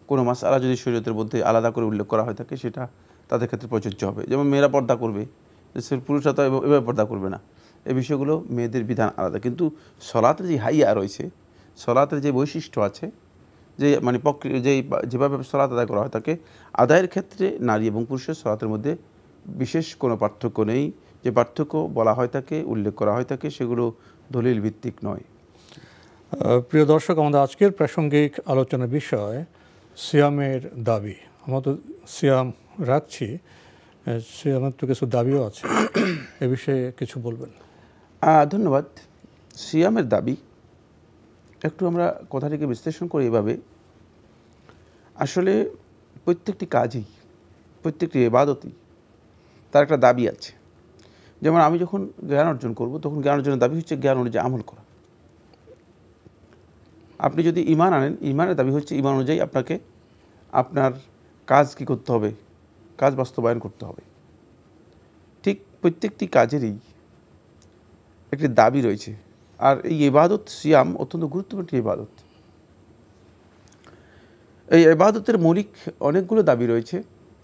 কোনো মাসআলা যদি শরীয়তের মধ্যে আলাদা করে উল্লেখ করা হয়ে থাকে সেটা তাদের ক্ষেত্রে প্রযোজ্য হবে। যেমন মেয়েরা পর্দা করবে, পুরুষরা তো এভাবে পর্দা করবে না, এই বিষয়গুলো মেয়েদের বিধান আলাদা। কিন্তু সালাতের যে হাইয়া রয়েছে, সালাতের যে বৈশিষ্ট্য আছে, যে যেভাবে সালাত আদায় করা হয় থাকে, আদায়ের ক্ষেত্রে নারী এবং পুরুষের সালাতের মধ্যে বিশেষ কোনো পার্থক্য নেই। যে পার্থক্য বলা হয় থাকে, উল্লেখ করা হয় থাকে, সেগুলো দলিল ভিত্তিক নয়। প্রিয় দর্শক, আমাদের আজকের প্রাসঙ্গিক আলোচনার বিষয় সিয়ামের দাবি। আমরা তো সিয়াম রাখছি, সিয়ামের তো কিছু দাবিও আছে, এ বিষয়ে কিছু বলবেন? ধন্যবাদ। সিয়ামের দাবি একটু আমরা কথাটিকে বিশ্লেষণ করি এভাবে। আসলে প্রত্যেকটি কাজই, প্রত্যেকটি ইবাদতই তার একটা দাবি আছে। যেমন আমি যখন জ্ঞান অর্জন করব, তখন জ্ঞান অর্জনের দাবি হচ্ছে জ্ঞান অনুযায়ী আমল করা। আপনি যদি ঈমান আনেন, ঈমানের দাবি হচ্ছে ঈমান অনুযায়ী আপনাকে আপনার কাজ কি করতে হবে, কাজ বাস্তবায়ন করতে হবে। ঠিক প্রত্যেকটি কাজেরই একটি দাবি রয়েছে। আর এই ইবাদত সিয়াম অত্যন্ত গুরুত্বপূর্ণ একটি ইবাদত। এই ইবাদতের মৌলিক অনেকগুলো দাবি রয়েছে।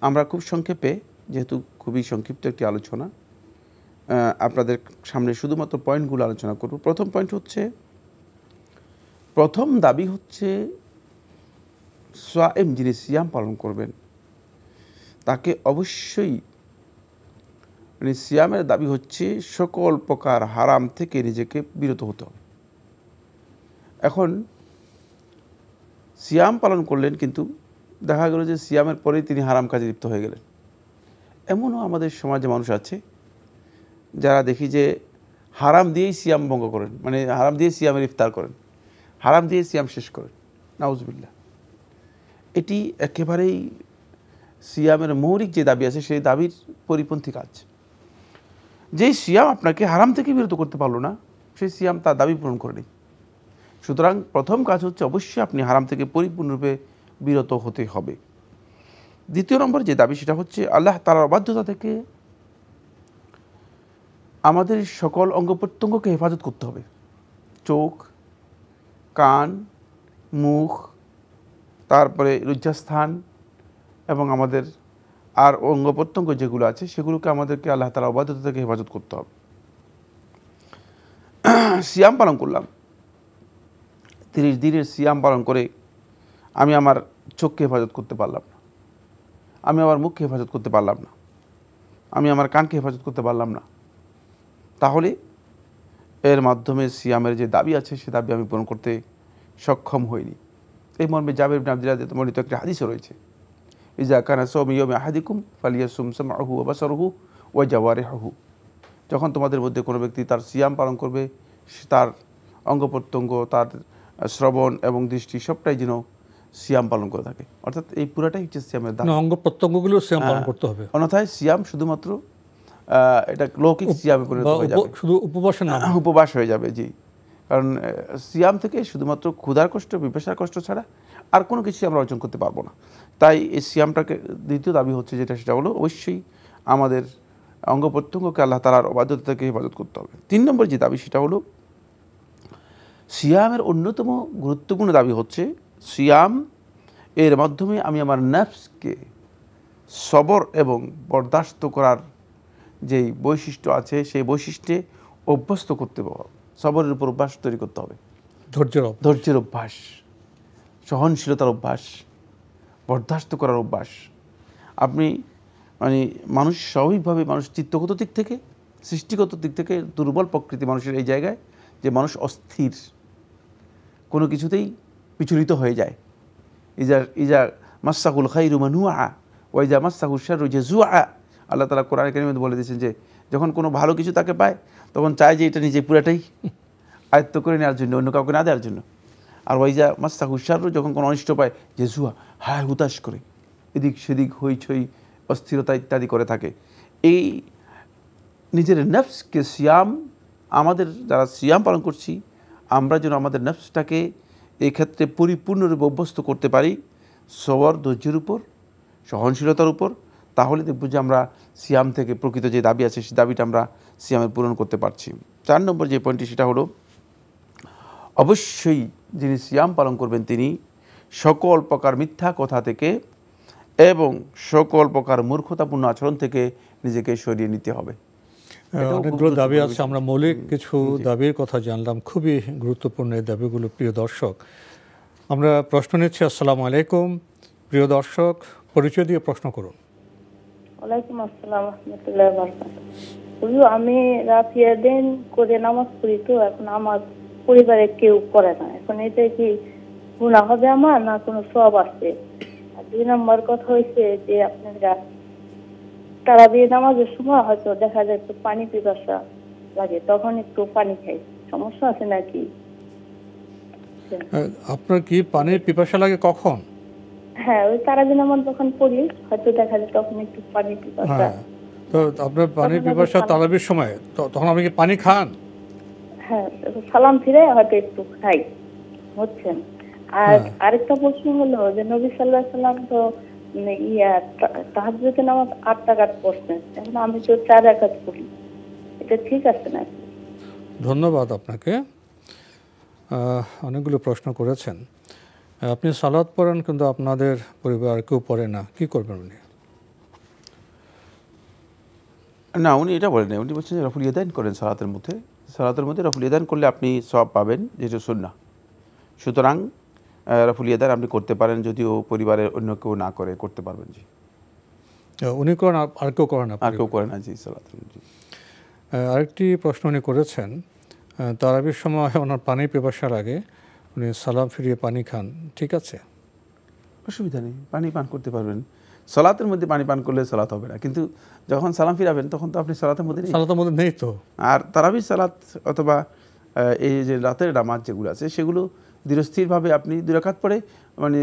আমরা খুব সংক্ষেপে, যেহেতু খুবই সংক্ষিপ্ত একটি আলোচনা, আপনাদের সামনে শুধুমাত্র পয়েন্টগুলো আলোচনা করব। প্রথম পয়েন্ট হচ্ছে, প্রথম দাবি হচ্ছে সায়েম, যিনি সিয়াম পালন করবেন তাকে অবশ্যই, মানে সিয়ামের দাবি হচ্ছে সকল প্রকার হারাম থেকে নিজেকে বিরত হতে হবে। এখন সিয়াম পালন করলেন, কিন্তু দেখা গেল যে সিয়ামের পরেই তিনি হারাম কাজে লিপ্ত হয়ে গেলেন। এমনও আমাদের সমাজে মানুষ আছে যারা দেখি যে হারাম দিয়েই সিয়াম ভঙ্গ করেন, মানে হারাম দিয়ে সিয়ামের ইফতার করেন, হারাম দিয়ে সিয়াম শেষ করেন। নাউজুবিল্লাহ। এটি একেবারেই সিয়ামের মৌলিক যে দাবি আছে সেই দাবির পরিপন্থী কাজ। যেই সিয়াম আপনাকে হারাম থেকে বিরত করতে পারলো না, সেই সিয়াম তার দাবি পূরণ করে নেই। সুতরাং প্রথম কাজ হচ্ছে অবশ্যই আপনি হারাম থেকে পরিপূর্ণরূপে বিরত হতে হবে। দ্বিতীয় নম্বর যে দাবি, সেটা হচ্ছে আল্লাহ তাআলার অবাধ্যতা থেকে আমাদের সকল অঙ্গ প্রত্যঙ্গকে হেফাজত করতে হবে। চোখ, কান, মুখ, তারপরে লজ্জাস্থান এবং আমাদের আর অঙ্গ প্রত্যঙ্গ যেগুলো আছে সেগুলোকে আমাদেরকে আল্লাহ তাআলার অবাধ্যতা থেকে হেফাজত করতে হবে। সিয়াম পালন করলাম, 30 দিনের সিয়াম পালন করে আমি আমার চোখকে হেফাজত করতে পারলাম না, আমি আমার মুখকে হেফাজত করতে পারলাম না, আমি আমার কানকে হেফাজত করতে পারলাম না, তাহলে এর মাধ্যমে সিয়ামের যে দাবি আছে সে দাবি আমি পূরণ করতে সক্ষম হইনি। এই মর্মে জাবের ইবনে আব্দুল্লাহ বর্ণিত একটি হাদিসও রয়েছে, ইজা কানা সাওমু ইয়াউমি আহাদিকুম ফালিয়াসুম সামআহু ওয়া বাসারুহু ওয়া জাওয়ারিহুহু। যখন তোমাদের মধ্যে কোনো ব্যক্তি তার সিয়াম পালন করবে, তার অঙ্গ প্রত্যঙ্গ, তার শ্রবণ এবং দৃষ্টি সবটাই যেন সিয়াম পালন করে থাকে। অর্থাৎ এই পুরাটাই হচ্ছে সিয়ামের দাবি। অঙ্গ প্রত্যঙ্গগুলো সিয়াম পালন করতে হবে, অন্যথায় সিয়াম শুধুমাত্র এটা লৌকিক সিয়ামে পরিণত হয়ে যাবে, শুধু উপবাস হয়ে যাবে। জি, কারণ সিয়াম থেকে শুধুমাত্র ক্ষুধার কষ্ট, পিপাসার কষ্ট ছাড়া আর কোনো কিছু আমরা অর্জন করতে পারবো না। তাই এই সিয়ামটাকে দ্বিতীয় দাবি হচ্ছে যেটা, সেটা হলো অবশ্যই আমাদের অঙ্গ প্রত্যঙ্গকে আল্লাহ তাআলার অবাধ্যতা থেকে হেফাজত করতে হবে। 3 নম্বর যে দাবি, সেটা হলো সিয়ামের অন্যতম গুরুত্বপূর্ণ দাবি হচ্ছে সিয়াম এর মাধ্যমে আমি আমার নফসকে সবর এবং বরদাস্ত করার যেই বৈশিষ্ট্য আছে সেই বৈশিষ্ট্যে অভ্যস্ত করতে হবে। সবরের উপর অভ্যাস তৈরি করতে হবে, ধৈর্যের অভ্যাস, সহনশীলতার অভ্যাস, বরদাস্ত করার অভ্যাস। আপনি মানে মানুষ স্বাভাবিকভাবে, মানুষ চিত্তগত দিক থেকে, সৃষ্টিগত দিক থেকে দুর্বল প্রকৃতি মানুষের এই জায়গায় যে মানুষ অস্থির, কোনো কিছুতেই বিচলিত হয়ে যায়। ইজা মাসসাহুল খাইরু মানুআ ওয়া ইজা মাসসাহু শাররু জাজুআ। আল্লাহ তাআলা কোরআনে কারীমে বলে দিয়েছেন যে যখন কোনো ভালো কিছু তাকে পায় তখন চায় যে এটা নিজে পুরাটাই আয়ত্ত করে নেওয়ার জন্য, অন্য কাউকে না দেওয়ার জন্য। আর ওয়াইজা মাসসাহু শাররু, যখন কোনো অনিষ্ট পায়, জাজুআ, হায় হুতাশ করে, এদিক সেদিক হইচই, অস্থিরতা ইত্যাদি করে থাকে। এই নিজের নফসকে সিয়াম, আমাদের যারা সিয়াম পালন করছি আমরা যেন আমাদের নফসটাকে এই ক্ষেত্রে পরিপূর্ণরূপে অভ্যস্ত করতে পারি সবর, ধৈর্যের উপর, সহনশীলতার উপর। তাহলে দেখব যে আমরা সিয়াম থেকে প্রকৃত যে দাবি আছে সেই দাবিটা আমরা সিয়ামের পূরণ করতে পারছি। 4 নম্বর যে পয়েন্টটি, সেটা হলো অবশ্যই যিনি সিয়াম পালন করবেন তিনি সকল প্রকার মিথ্যা কথা থেকে এবং সকল প্রকার মূর্খতাপূর্ণ আচরণ থেকে নিজেকে সরিয়ে নিতে হবে। অনেকগুলো দাবি আছে, আমরা মৌলিক কিছু দাবির কথা জানলাম, খুবই গুরুত্বপূর্ণ এই দাবিগুলো। প্রিয় দর্শক, আমরা প্রশ্ন নিচ্ছি। আসসালামু আলাইকুম। প্রিয় দর্শক, পরিচয় দিয়ে প্রশ্ন করুন। ওয়ালাইকুম আসসালাম ওয়া রাহমাতুল্লাহি ওয়া বারাকাতুহু। হুজুর আমি রাফিয়া দিন করে নামাজ পড়ি, তো এখন আমার পরিবারে কেউ করে না, এখন এটা কি গুনাহ হবে আমার না কোনো সওয়াব আছে? আর 2 নম্বর কথা হইছে যে আপনারা তারাবির নামাজের সময় হয়তো দেখা যায় একটু পানি পিপাসা লাগে, তখন একটু পানি খাই, সমস্যা আছে নাকি? আপনার কি পানির পিপাসা লাগে কখন? হ্যাঁ, ওই তারাবির নামাজ যখন পড়ি হয়তো দেখা যায় তখন একটু পানি পিপাসা। তো আপনার পানির পিপাসা তারাবির সময়, তখন আপনি কি পানি খান? হ্যাঁ, সালাম ফিরে হয়তো একটু খাই, বুঝছেন। আর আরেকটা প্রশ্ন হলো যে নবী সাল্লাল্লাহু আলাইহি সাল্লাম তো তাহাজ্জুদের নামাজ 8 রাকাত পড়ছেন, এখন আমি তো 4 রাকাত পড়ি, এটা ঠিক আছে নাকি? ধন্যবাদ আপনাকে, অনেকগুলো প্রশ্ন করেছেন। আপনি সালাত পড়েন কিন্তু আপনাদের পরিবার কেউ পড়ে না, কি করবেন উনি? না, উনি এটা বলেন, উনি বলছেন যে রফুল ইয়াদাইন করেন সালাতের মধ্যে রফুল ইয়াদাইন করলে আপনি সওয়াব পাবেন, যেটা সুন্নাহ। সুতরাং রফুল ইয়াদাইন আপনি করতে পারেন, যদিও পরিবারের অন্য কেউ না করে, করতে পারবেন। জি, উনি করেন, আর কেউ করেন না? আর কেউ করে না, জি, সালাতের। আরেকটি প্রশ্ন উনি করেছেন, তারাবির সময় ওনার পানি পিপাসার আগে উনি সালাম ফিরিয়ে পানি খান, ঠিক আছে? অসুবিধা নেই, পানি পান করতে পারবেন। সালাতের মধ্যে পানি পান করলে সালাত হবে না, কিন্তু যখন সালাম ফিরাবেন তখন তো আপনি সালাতের মধ্যে নেই তো। আর তারাবির সালাত অথবা এই যে রাতের নামাজ যেগুলো আছে সেগুলো ধীরস্থিরভাবে আপনি 2 রাকাত পরে মানে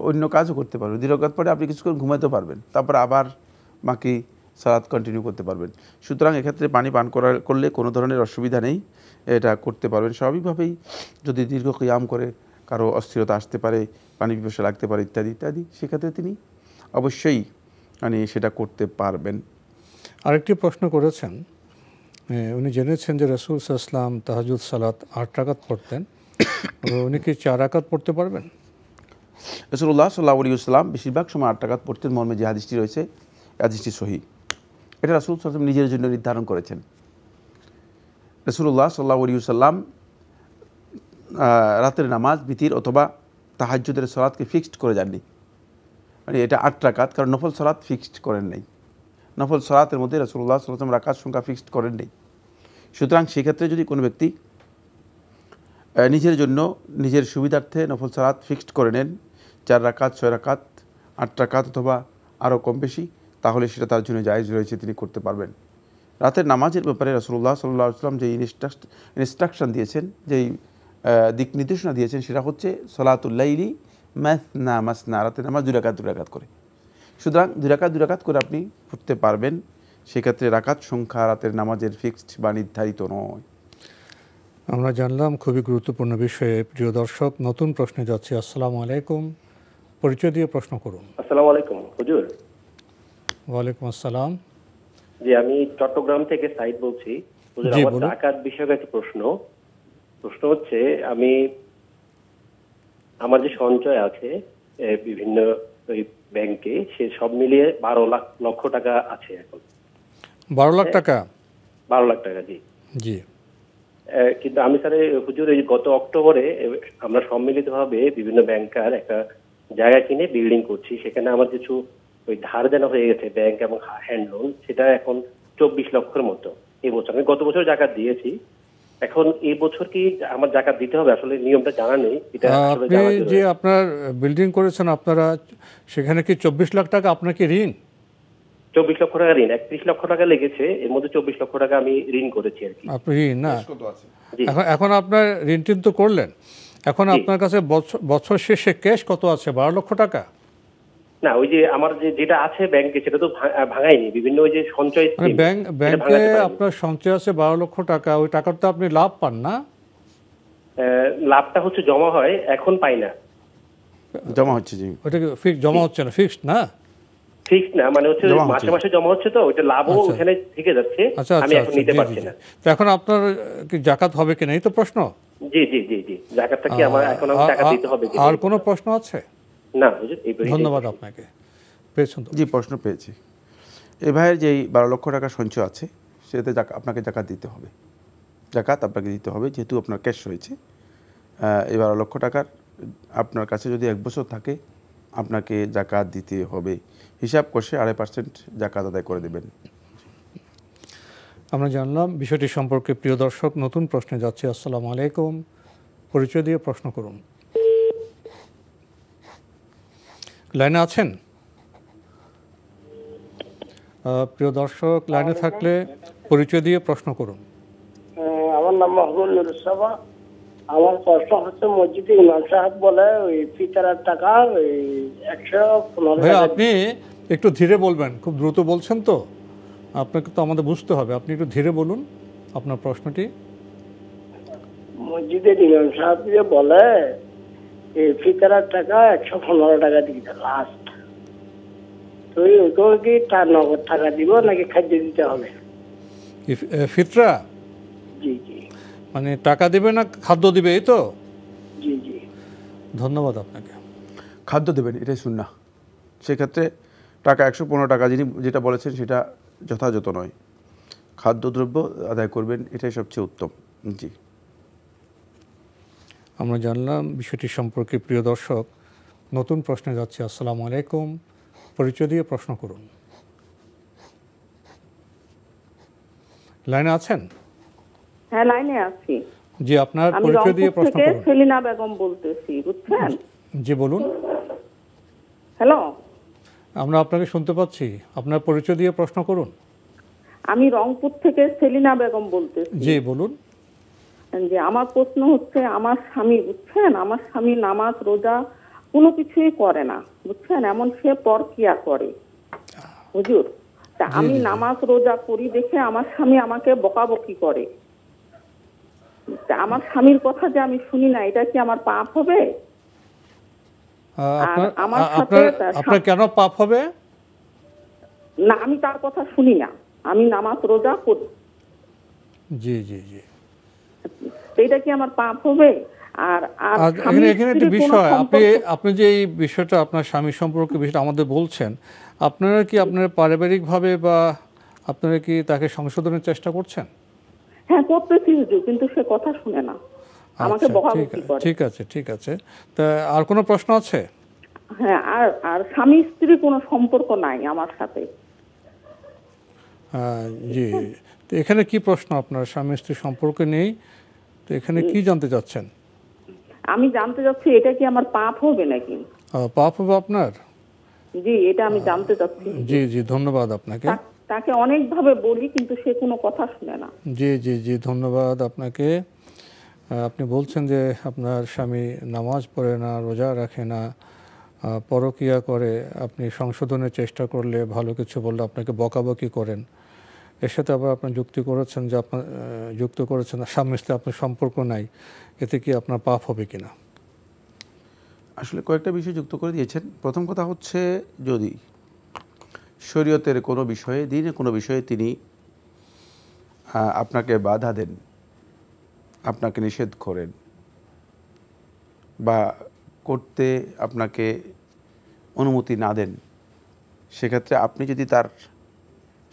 অন্য কাজও করতে পারবেন। 2 রাকাত পরে আপনি কিছুক্ষণ ঘুমাতে পারবেন, তারপর আবার বাকি সালাত কন্টিনিউ করতে পারবেন। সুতরাং এক্ষেত্রে পানি পান করলে কোনো ধরনের অসুবিধা নেই, এটা করতে পারবেন স্বাভাবিকভাবেই। যদি দীর্ঘ কিয়াম করে কারো অস্থিরতা আসতে পারে, পানি পিপাসা লাগতে পারে ইত্যাদি ইত্যাদি, সেক্ষেত্রে তিনি অবশ্যই মানে সেটা করতে পারবেন। আরেকটি প্রশ্ন করেছেন, উনি জেনেছেন যে রাসূল সাল্লাল্লাহু আলাইহি ওয়াসাল্লাম তাহাজ্জুদ সালাত 8 রাকাত পড়তেন, উনি কি 4 রাকাত পড়তে পারবেন? রাসূলুল্লাহ সাল্লাল্লাহু আলাইহি ওয়াসাল্লাম বেশিরভাগ সময় 8 রাকাত পড়তেন মর্মে যে হাদিসটি রয়েছে, হাদিসটি সহিহ। এটা রাসূল সাল্লাল্লাহু আলাইহি ওয়াসাল্লাম নিজের জন্য নির্ধারণ করেছেন। রাসূলুল্লাহ সাল্লাল্লাহু আলাইহি ওয়াসাল্লাম রাতের নামাজ, বিতির অথবা তাহাজ্জুদের সালাতকে ফিক্সড করে যাননি, মানে এটা 8 রাকাত, কারণ নফল সালাত ফিক্সড করেন নাই। নফল সালাতের মধ্যে রাসূলুল্লাহ সাল্লাল্লাহু আলাইহি ওয়াসাল্লাম রাকাত সংখ্যা ফিক্সড করেন নাই। সুতরাং সেক্ষেত্রে যদি কোনো ব্যক্তি নিজের জন্য নিজের সুবিধার্থে নফল সালাত ফিক্সড করে নেন, 4 রাকাত, 6 রাকাত, 8 রাকাত অথবা আরও কম বেশি, তাহলে সেটা তার জন্য জায়েজ রয়েছে, তিনি করতে পারবেন। রাতের নামাজের ব্যাপারে রাসূলুল্লাহ সাল্লাল্লাহু আলাইহি ওয়াসাল্লাম যে ইনস্ট্রাকশন দিয়েছেন, যেই দিক নির্দেশনা দিয়েছেন, সেটা হচ্ছে সলাতুল লাইলি মাসনা মাসনা, রাতের নামাজ 2 রাকাত 2 রাকাত করে। সুতরাং 2 রাকাত 2 রাকাত করে আপনি পড়তে পারবেন। সেক্ষেত্রে রাকাত সংখ্যা রাতের নামাজের ফিক্সড বা নির্ধারিত নয়। আমরা জানলাম খুবই গুরুত্বপূর্ণ বিষয়ে। প্রিয় দর্শক, নতুন প্রশ্নে যাচ্ছি। আসসালামু আলাইকুম, পরিচয় দিয়ে প্রশ্ন করুন। আসসালামু আলাইকুম হুজুর। ওয়ালাইকুম আসসালাম। জি, আমি চট্টগ্রাম থেকে সাইদ বলছি। হুজুর, আমার জাকাত বিষয়ক একটা প্রশ্ন হচ্ছে, আমি আমার যে সঞ্চয় আছে বিভিন্ন ব্যাংকে, সে সব মিলিয়ে 12 লক্ষ টাকা আছে এখন। 12 লাখ টাকা? 12 লাখ টাকা, জি জি। কিন্তু আমি স্যার হুজুর এই গত অক্টোবরে আমরা সম্মিলিতভাবে বিভিন্ন ব্যাংকার একটা জায়গা কিনে বিল্ডিং করছি, সেখানে আমার কিছু ওই ধার দেনা হয়ে গেছে ব্যাংক এবং হ্যান্ড লোন, সেটা এখন 24 লক্ষের মতো এই বছর। আমি গত বছর জাকাত দিয়েছি, এখন এই বছর কি আমার জাকাত দিতে হবে? আসলে নিয়মটা জানা নেই। এটা আপনি যে আপনার বিল্ডিং করেছেন, আপনারা সেখানে কি 24 লাখ টাকা আপনার কি ঋণ? 24 লক্ষ টাকা ঋণ, 31 লক্ষ টাকা লেগেছে, এর মধ্যে 24 লক্ষ টাকা আমি ঋণ করেছি আর কি। আপনি ঋণ না, এখন আপনার ঋণ টিন তো করলেন, এখন আপনার কাছে বছর শেষে ক্যাশ কত আছে? 12 লক্ষ টাকা? না, ওই যে আমার যেটা আছে ব্যাংকে সেটা তো ভাঙাইনি, বিভিন্ন ওই যে সঞ্চয় ব্যাংকে আপনার সঞ্চয় আছে 12 লক্ষ টাকা, ওই টাকার তো আপনি লাভ পান না। লাভটা হচ্ছে জমা হয়, এখন পাই না। জমা হচ্ছে, জি, ওটা ফিক্স জমা হচ্ছে না, ফিক্সড না? ফিক্সড না, মানে হচ্ছে মাসে মাসে জমা হচ্ছে, তো ওটা লাভও ওখানে থেকে যাচ্ছে, আমি এখন নিতে পারছি না। তো এখন আপনার কি জাকাত হবে কিনা এই তো প্রশ্ন? জি জি জি জি, জাকাতটা কি আমার এখন টাকা দিতে হবে কিনা? আর কোনো প্রশ্ন আছে? না হুজুর, ধন্যবাদ আপনাকে। পেয়েছেন তো? জি, প্রশ্ন পেয়েছি। এই ভাইয়ের যেই 12 লক্ষ টাকা সঞ্চয় আছে, সেটাতে আপনাকে জাকাত দিতে হবে। জাকাত আপনাকে দিতে হবে, যেহেতু আপনার ক্যাশ রয়েছে। এই 12 লক্ষ টাকার আপনার কাছে যদি 1 বছর থাকে, আপনাকে জাকাত দিতে হবে। হিসাব কষে 2.5% জাকাত আদায় করে দেবেন। আমরা জানলাম বিষয়টি সম্পর্কে। প্রিয় দর্শক, নতুন প্রশ্নে যাচ্ছি। আসসালামু আলাইকুম, পরিচয় দিয়ে প্রশ্ন করুন। লাইনে আছেন? প্রিয় দর্শক, লাইনে থাকলে পরিচয় দিয়ে প্রশ্ন করুন। আমার নাম মাহবুব নুরুজ্জামান। আমার প্রশ্ন হচ্ছে, মসজিদে ইমাম সাহেব বলে ওই ফিতরার টাকা ওই 115 ভাই, আপনি একটু ধীরে বলবেন, খুব দ্রুত বলছেন তো, আপনাকে তো আমাদের বুঝতে হবে। আপনি একটু ধীরে বলুন আপনার প্রশ্নটি। মসজিদের ইমাম সাহেব যে বলে এই ফিতরার টাকা 115 টাকা দিতে লাস্ট, তো ওইটাও কি তার নগদ টাকা দিব নাকি খাদ্য দিতে হবে? ফিতরা জি জি, মানে টাকা দিবে না খাদ্য দিবে, এই তো? জি জি, ধন্যবাদ আপনাকে। খাদ্য দেবেন, এটাই সুন্নাহ। সেক্ষেত্রে টাকা 115 টাকা যেটা বলেছেন সেটা যথাযথ নয়। খাদ্যদ্রব্য আদায় করবেন, এটাই সবচেয়ে উত্তম। জি, আমরা জানলাম বিষয়টি সম্পর্কে। প্রিয় দর্শক, নতুন প্রশ্নে যাচ্ছি। আসসালামু আলাইকুম, পরিচয় দিয়ে প্রশ্ন করুন। লাইনে আছেন? হ্যাঁ, লাইনে আছি। জি, আপনার পরিচয় দিয়ে প্রশ্ন করুন। সেলিনা বেগম বলতেছি, বুঝছেন? জি, বলুন। হ্যালো, আমরা আপনাকে শুনতে পাচ্ছি, আপনার পরিচয় দিয়ে প্রশ্ন করুন। আমি রংপুর থেকে সেলিনা বেগম বলতেছি। জি, বলুন। যে আমার প্রশ্ন হচ্ছে, আমার স্বামী, বুঝছেন, আমার স্বামী নামাজ রোজা কোনো কিছুই করে না, বুঝছেন, এমন সে পরকিয়া করে হুজুর। তা আমি নামাজ রোজা করি দেখে আমার স্বামী আমাকে বকাবকি করে। তা আমার স্বামীর কথা যে আমি শুনি না, এটা কি আমার পাপ হবে? আপনার কেন পাপ হবে? না, আমি তার কথা শুনি না, আমি নামাজ রোজা করি। জি জি জি, এটা কি আমার পাপ হবে? আর এখানে একটা বিষয়, আপনি যে এই বিষয়টা আপনার স্বামী সম্পর্কে বিষয়টা আমাদের বলছেন, আপনারা কি আপনার পারিবারিকভাবে বা আপনারা কি তাকে সংশোধনের চেষ্টা করছেন? হ্যাঁ, করতেছি হুজুর, কিন্তু সে কথা শুনে না, আমাকে বকাবকি করে। ঠিক আছে, ঠিক আছে। তা আর কোনো প্রশ্ন আছে? হ্যাঁ, আর স্বামী স্ত্রী কোনো সম্পর্ক নাই আমার সাথে। জি, তো এখানে কি প্রশ্ন আপনার? স্বামী স্ত্রী সম্পর্ক নেই, তো এখানে কি জানতে চাচ্ছেন? আমি জানতে চাচ্ছি এটা কি আমার পাপ হবে নাকি? পাপ হবে আপনার? জি, এটা আমি জানতে চাচ্ছি। জি জি, ধন্যবাদ আপনাকে। তাকে অনেকভাবে বলি কিন্তু সে কোনো কথা শুনে না। জি জি জি, ধন্যবাদ আপনাকে। আপনি বলছেন যে আপনার স্বামী নামাজ পড়ে না, রোজা রাখে না, পরকিয়া করে, আপনি সংশোধনের চেষ্টা করলে, ভালো কিছু বললে আপনাকে বকাবকি করেন। এর সাথে আবার আপনি যুক্ত করেছেন স্বামী স্ত্রী আপনার সম্পর্ক নাই, এতে কি আপনার পাপ হবে কিনা? আসলে কয়েকটা বিষয় যুক্ত করে দিয়েছেন। প্রথম কথা হচ্ছে, যদি শরীয়তের কোনো বিষয়ে, দ্বীনের কোনো বিষয়ে তিনি আপনাকে বাধা দেন, আপনাকে নিষেধ করেন বা করতে আপনাকে অনুমতি না দেন, সেক্ষেত্রে আপনি যদি তার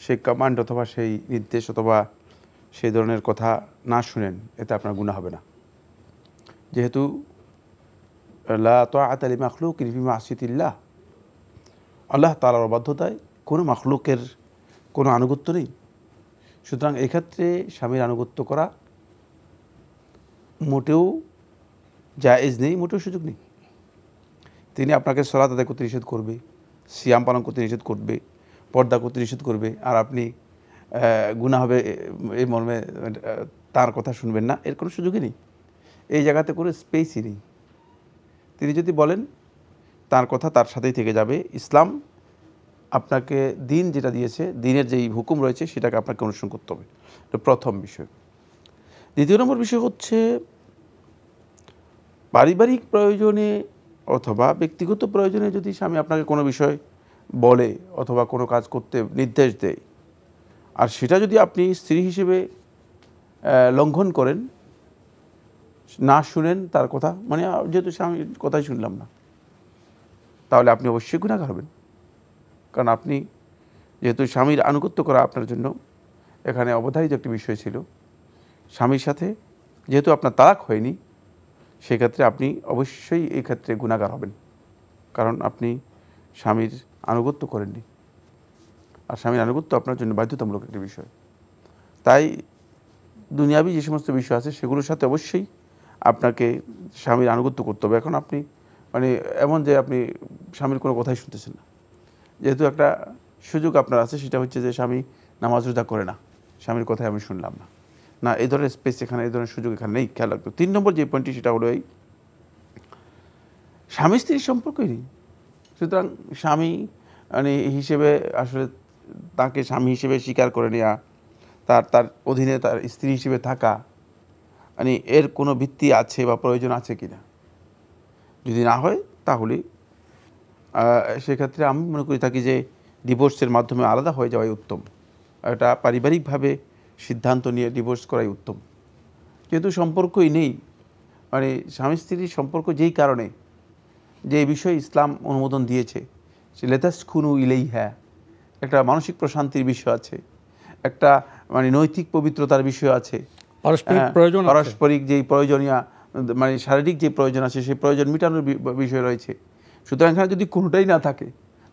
সেই কমান্ড অথবা সেই নির্দেশ অথবা সেই ধরনের কথা না শুনেন, এতে আপনার গুনাহ হবে না। যেহেতু লা তাআতা লিমাখলুকিন ফি মাসিয়াতিল্লাহ, আল্লাহ তাআলার অবাধ্যতায় কোনো মাখলুকের কোনো আনুগত্য নেই। সুতরাং এক্ষেত্রে স্বামীর আনুগত্য করা মোটেও জায়েজ নেই, মোটেও সুযোগ নেই। তিনি আপনাকে সালাত আদায় করতে নিষেধ করবে, সিয়াম পালন করতে নিষেধ করবে, পর্দা করতে নিষেধ করবে, আর আপনি গুনাহ হবে এই মর্মে তার কথা শুনবেন না, এর কোনো সুযোগই নেই। এই জায়গাতে কোনো স্পেসই নেই। তিনি যদি বলেন, তার কথা তার সাথেই থেকে যাবে। ইসলাম আপনাকে দিন যেটা দিয়েছে, দিনের যেই হুকুম রয়েছে, সেটাকে আপনাকে অনুসরণ করতে হবে। এটা প্রথম বিষয়। দ্বিতীয় নম্বর বিষয় হচ্ছে, পারিবারিক প্রয়োজনে অথবা ব্যক্তিগত প্রয়োজনে যদি স্বামী আপনাকে কোনো বিষয় বলে অথবা কোনো কাজ করতে নির্দেশ দেয়, আর সেটা যদি আপনি স্ত্রী হিসেবে লঙ্ঘন করেন, না শুনেন তার কথা, মানে যেহেতু স্বামীর কথাই শুনলাম না, তাহলে আপনি অবশ্যই গুনাহগার হবেন। কারণ আপনি যেহেতু স্বামীর আনুগত্য করা আপনার জন্য এখানে অবধারিত একটি বিষয় ছিল, স্বামীর সাথে যেহেতু আপনার তালাক হয়নি, সেক্ষেত্রে আপনি অবশ্যই এই ক্ষেত্রে গুনাহগার হবেন, কারণ আপনি স্বামীর আনুগত্য করেননি। আর স্বামীর আনুগত্য আপনার জন্য বাধ্যতামূলক একটি বিষয়। তাই দুনিয়াবি যে সমস্ত বিষয় আছে সেগুলোর সাথে অবশ্যই আপনাকে স্বামীর আনুগত্য করতে হবে। এখন আপনি মানে এমন যে আপনি স্বামীর কোনো কথাই শুনতেছেন না, যেহেতু একটা সুযোগ আপনার আছে, সেটা হচ্ছে যে স্বামী নামাজ রোজা করে না, স্বামীর কথাই আমি শুনলাম না, না এই ধরনের স্পেস এখানে, এই ধরনের সুযোগ এখানে নেই। খেয়াল রাখতো 3 নম্বর যে পয়েন্টটি সেটা হলো এই স্বামী স্ত্রীর সম্পর্কই নেই। সুতরাং স্বামী মানে হিসেবে আসলে তাকে স্বামী হিসেবে স্বীকার করে নেওয়া, তার অধীনে তার স্ত্রী হিসেবে থাকা, মানে এর কোনো ভিত্তি আছে বা প্রয়োজন আছে কি না। যদি না হয় তাহলে সেক্ষেত্রে আমি মনে করি থাকি যে ডিভোর্সের মাধ্যমে আলাদা হয়ে যাওয়াই উত্তম। এটা পারিবারিকভাবে সিদ্ধান্ত নিয়ে ডিভোর্স করাই উত্তম। যেহেতু সম্পর্কই নেই, মানে স্বামী স্ত্রীর সম্পর্ক যেই কারণে, যে বিষয়ে ইসলাম অনুমোদন দিয়েছে, সে লেতাস খুনু ইলেই, হ্যাঁ একটা মানসিক প্রশান্তির বিষয় আছে, একটা মানে নৈতিক পবিত্রতার বিষয় আছে, পারস্পরিক যেই প্রয়োজনীয় মানে শারীরিক যে প্রয়োজন আছে সেই প্রয়োজন মেটানোর বিষয় রয়েছে। সুতরাং এখানে যদি কোনোটাই না থাকে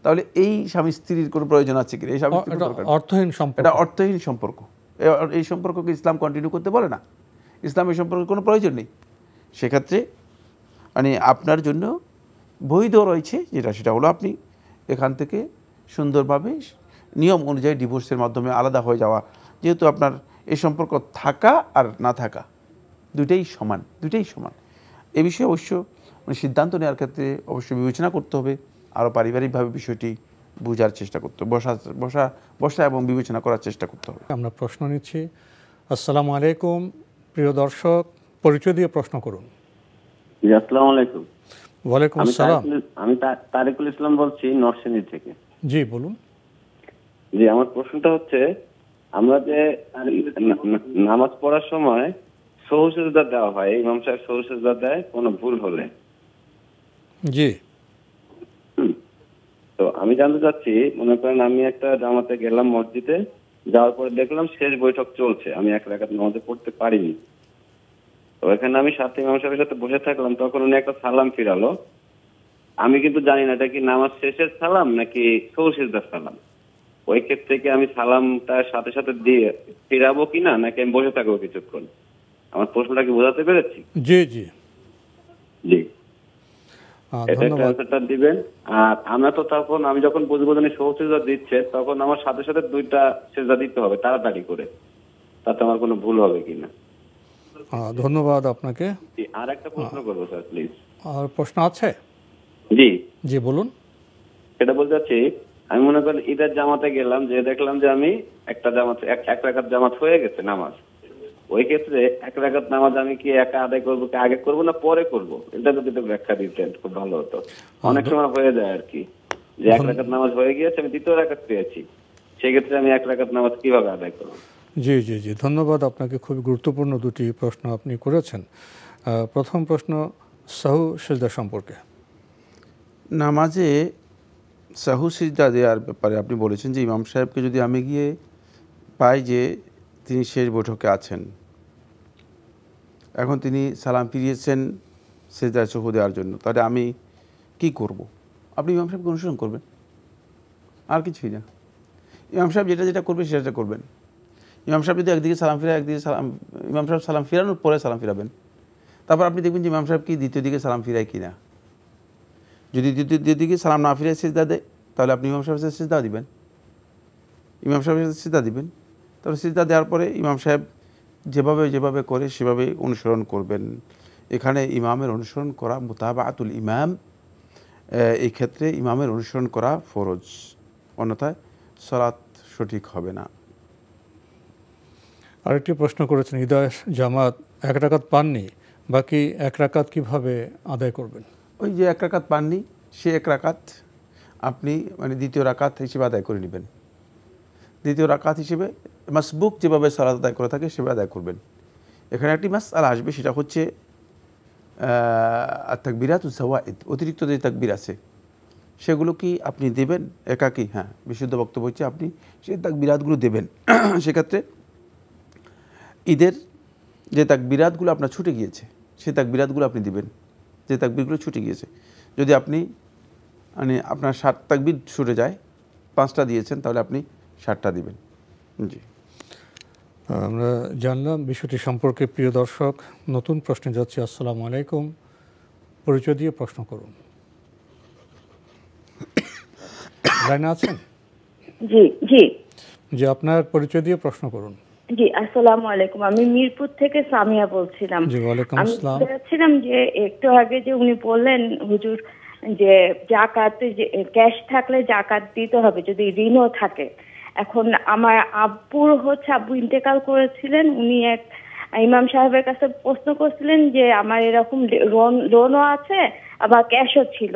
তাহলে এই স্বামী স্ত্রীর কোনো প্রয়োজন আছে কিনা, এই স্বামী স্ত্রীর অর্থহীন সম্পর্ক, এটা অর্থহীন সম্পর্ক। এই সম্পর্ককে ইসলাম কন্টিনিউ করতে বলে না, ইসলাম এই সম্পর্কের কোনো প্রয়োজন নেই। সেক্ষেত্রে মানে আপনার জন্য বৈধ রয়েছে যেটা, সেটা হলো আপনি এখান থেকে সুন্দরভাবে নিয়ম অনুযায়ী ডিভোর্সের মাধ্যমে আলাদা হয়ে যাওয়া। যেহেতু আপনার এই সম্পর্ক থাকা আর না থাকা দুইটাই সমান, দুইটাই সমান। এ বিষয়ে অবশ্য মানে সিদ্ধান্ত নেওয়ার ক্ষেত্রে অবশ্যই বিবেচনা করতে হবে, আরও পারিবারিকভাবে বিষয়টি বোঝার চেষ্টা করতে হবে, বসা এবং বিবেচনা করার চেষ্টা করতে হবে। আমরা প্রশ্ন নিচ্ছি। আসসালামু আলাইকুম প্রিয় দর্শক, পরিচয় দিয়ে প্রশ্ন করুন। আসসালামু আলাইকুম। ওয়ালাইকুম আসসালাম। আমি তারিকুল ইসলাম বলছি নরসিংদী থেকে। জি বলুন। জি, আমার প্রশ্নটা হচ্ছে, আমরা যে নামাজ পড়ার সময় সহু সিজদা দেওয়া হয়, ইমাম সাহেব সহু সিজদা দেয় কোনো ভুল হলে। জি। তো আমি জানতে চাচ্ছি, মনে করেন আমি একটা জামাতে গেলাম মসজিদে, যাওয়ার পরে দেখলাম শেষ বৈঠক চলছে, আমি 1 রাকাত নামাজে পড়তে পারিনি। তো এখানে আমি সাথে ইমাম সাহেবের সাথে বসে থাকলাম, তখন উনি একটা সালাম ফিরালো। আমি কিন্তু জানি না এটা কি নামাজ শেষের সালাম নাকি সহু সিজদার সালাম। ওই ক্ষেত্রে কি আমি সালামটা সাথে সাথে দিয়ে ফিরাবো কিনা, নাকি আমি বসে থাকবো কিছুক্ষণ? আমার প্রশ্নটা কি বোঝাতে পেরেছি? জি জি জি, এটা একটা অ্যান্সারটা দিবেন। আর আমরা তো তখন, আমি যখন বুঝবো যে সহু সিজদা দিচ্ছে, তখন আমার সাথে সাথে 2টা সিজদা দিতে হবে তাড়াতাড়ি করে, তাতে আমার কোনো ভুল হবে কিনা। ধন্যবাদ আপনাকে। আর একটা প্রশ্ন করবো স্যার, প্লিজ। আর প্রশ্ন আছে? জি জি বলুন। এটা বলতে চাচ্ছি, আমি মনে করেন ঈদের জামাতে গেলাম, যে দেখলাম যে আমি একটা জামাত 1 রাকাত জামাত হয়ে গেছে নামাজ। ওই ক্ষেত্রে 1 রাকাত নামাজ আমি কি একা আদায় করবো, কি আগে করবো না পরে করবো? এটা যদি একটু ব্যাখ্যা দিতেন খুব ভালো হতো। অনেক সময় হয়ে যায় আর কি, যে 1 রাকাত নামাজ হয়ে গিয়েছে, আমি 2য় রাকাত পেয়েছি, সেক্ষেত্রে আমি 1 রাকাত নামাজ কিভাবে আদায় করবো? জি জি জি, ধন্যবাদ আপনাকে। খুবই গুরুত্বপূর্ণ দুটি প্রশ্ন আপনি করেছেন। প্রথম প্রশ্ন সাহু সিজদা সম্পর্কে। নামাজে সাহু সিজদা দেওয়ার ব্যাপারে আপনি বলেছেন যে ইমাম সাহেবকে যদি আমি গিয়ে পাই যে তিনি শেষ বৈঠকে আছেন, এখন তিনি সালাম ফিরিয়েছেন সিজদায় সাহু দেওয়ার জন্য, তাহলে আমি কি করব? আপনি ইমাম সাহেবকে অনুসরণ করবেন, আর কিছুই না। ইমাম সাহেব যেটা করবে সেটা করবেন। ইমাম সাহেব যদি একদিকে সালাম ফিরায়, একদিকে ইমাম সাহেব সালাম ফিরানোর পরে সালাম ফিরাবেন। তারপর আপনি দেখবেন যে ইমাম সাহেব কি দ্বিতীয় দিকে সালাম ফিরায় কি না। যদি দ্বিতীয় দিকে সালাম না ফিরে সিজদা দেয়, তাহলে আপনি ইমাম সাহেবের সিজদা দিবেন, ইমাম সাহেবের সিজদা দিবেন। তারপরে সিজদা দেওয়ার পরে ইমাম সাহেব যেভাবে করে সেভাবে অনুসরণ করবেন। এখানে ইমামের অনুসরণ করা মুতাবাআতুল ইমাম, এই ক্ষেত্রে ইমামের অনুসরণ করা ফরজ, অন্যথায় সালাত সঠিক হবে না। আরেকটি প্রশ্ন করেছেন, ঈদের জামাত 1 রাকাত পাননি, বাকি 1 রাকাত কিভাবে আদায় করবেন? ওই যে 1 রাকাত পাননি, সে 1 রাকাত আপনি মানে 2য় রাকাত হিসেবে আদায় করে নেবেন। 2য় রাকাত হিসেবে মাসবুক যেভাবে সালাত আদায় করে থাকে সেভাবে আদায় করবেন। এখানে একটি মাসআলা আসবে, সেটা হচ্ছে তাকবীরাতুজ যাওয়াইদ, অতিরিক্ত যে তাকবীর আছে সেগুলো কি আপনি দেবেন একাকি? হ্যাঁ, বিশুদ্ধ বক্তব্য হচ্ছে আপনি সেই তাকবীরাতগুলো দেবেন। সেক্ষেত্রে ঈদের যে তাকবীরাতগুলো আপনার ছুটে গিয়েছে সেই তাকবীরাতগুলো আপনি দিবেন, যে তাকবীরগুলো ছুটে গিয়েছে। যদি আপনি মানে আপনার 60 তাকবীর ছুটে যায়, 5টা দিয়েছেন, তাহলে আপনি 60টা দিবেন। জি আমরা জানলাম বিষয়টি সম্পর্কে। প্রিয় দর্শক, নতুন প্রশ্নে যাচ্ছি। আসসালামু আলাইকুম, পরিচয় দিয়ে প্রশ্ন করুন। লাইনে আছেন? জি জি জি, আপনার পরিচয় দিয়ে প্রশ্ন করুন। জি, আসসালামু আলাইকুম। আমি মিরপুর থেকে সামিয়া বলছিলাম। জি, ওয়ালাইকুম আমি আসসালাম। বলছিলাম যে একটু আগে যে উনি বললেন হুজুর যে যাকাত, যে ক্যাশ থাকলে যাকাত দিতে হবে যদি ঋণও থাকে। এখন আমার আব্বু ইন্তেকাল করেছিলেন, উনি এক ইমাম সাহেবের কাছে প্রশ্ন করছিলেন যে আমার এরকম লোনও আছে আবার ক্যাশও ছিল,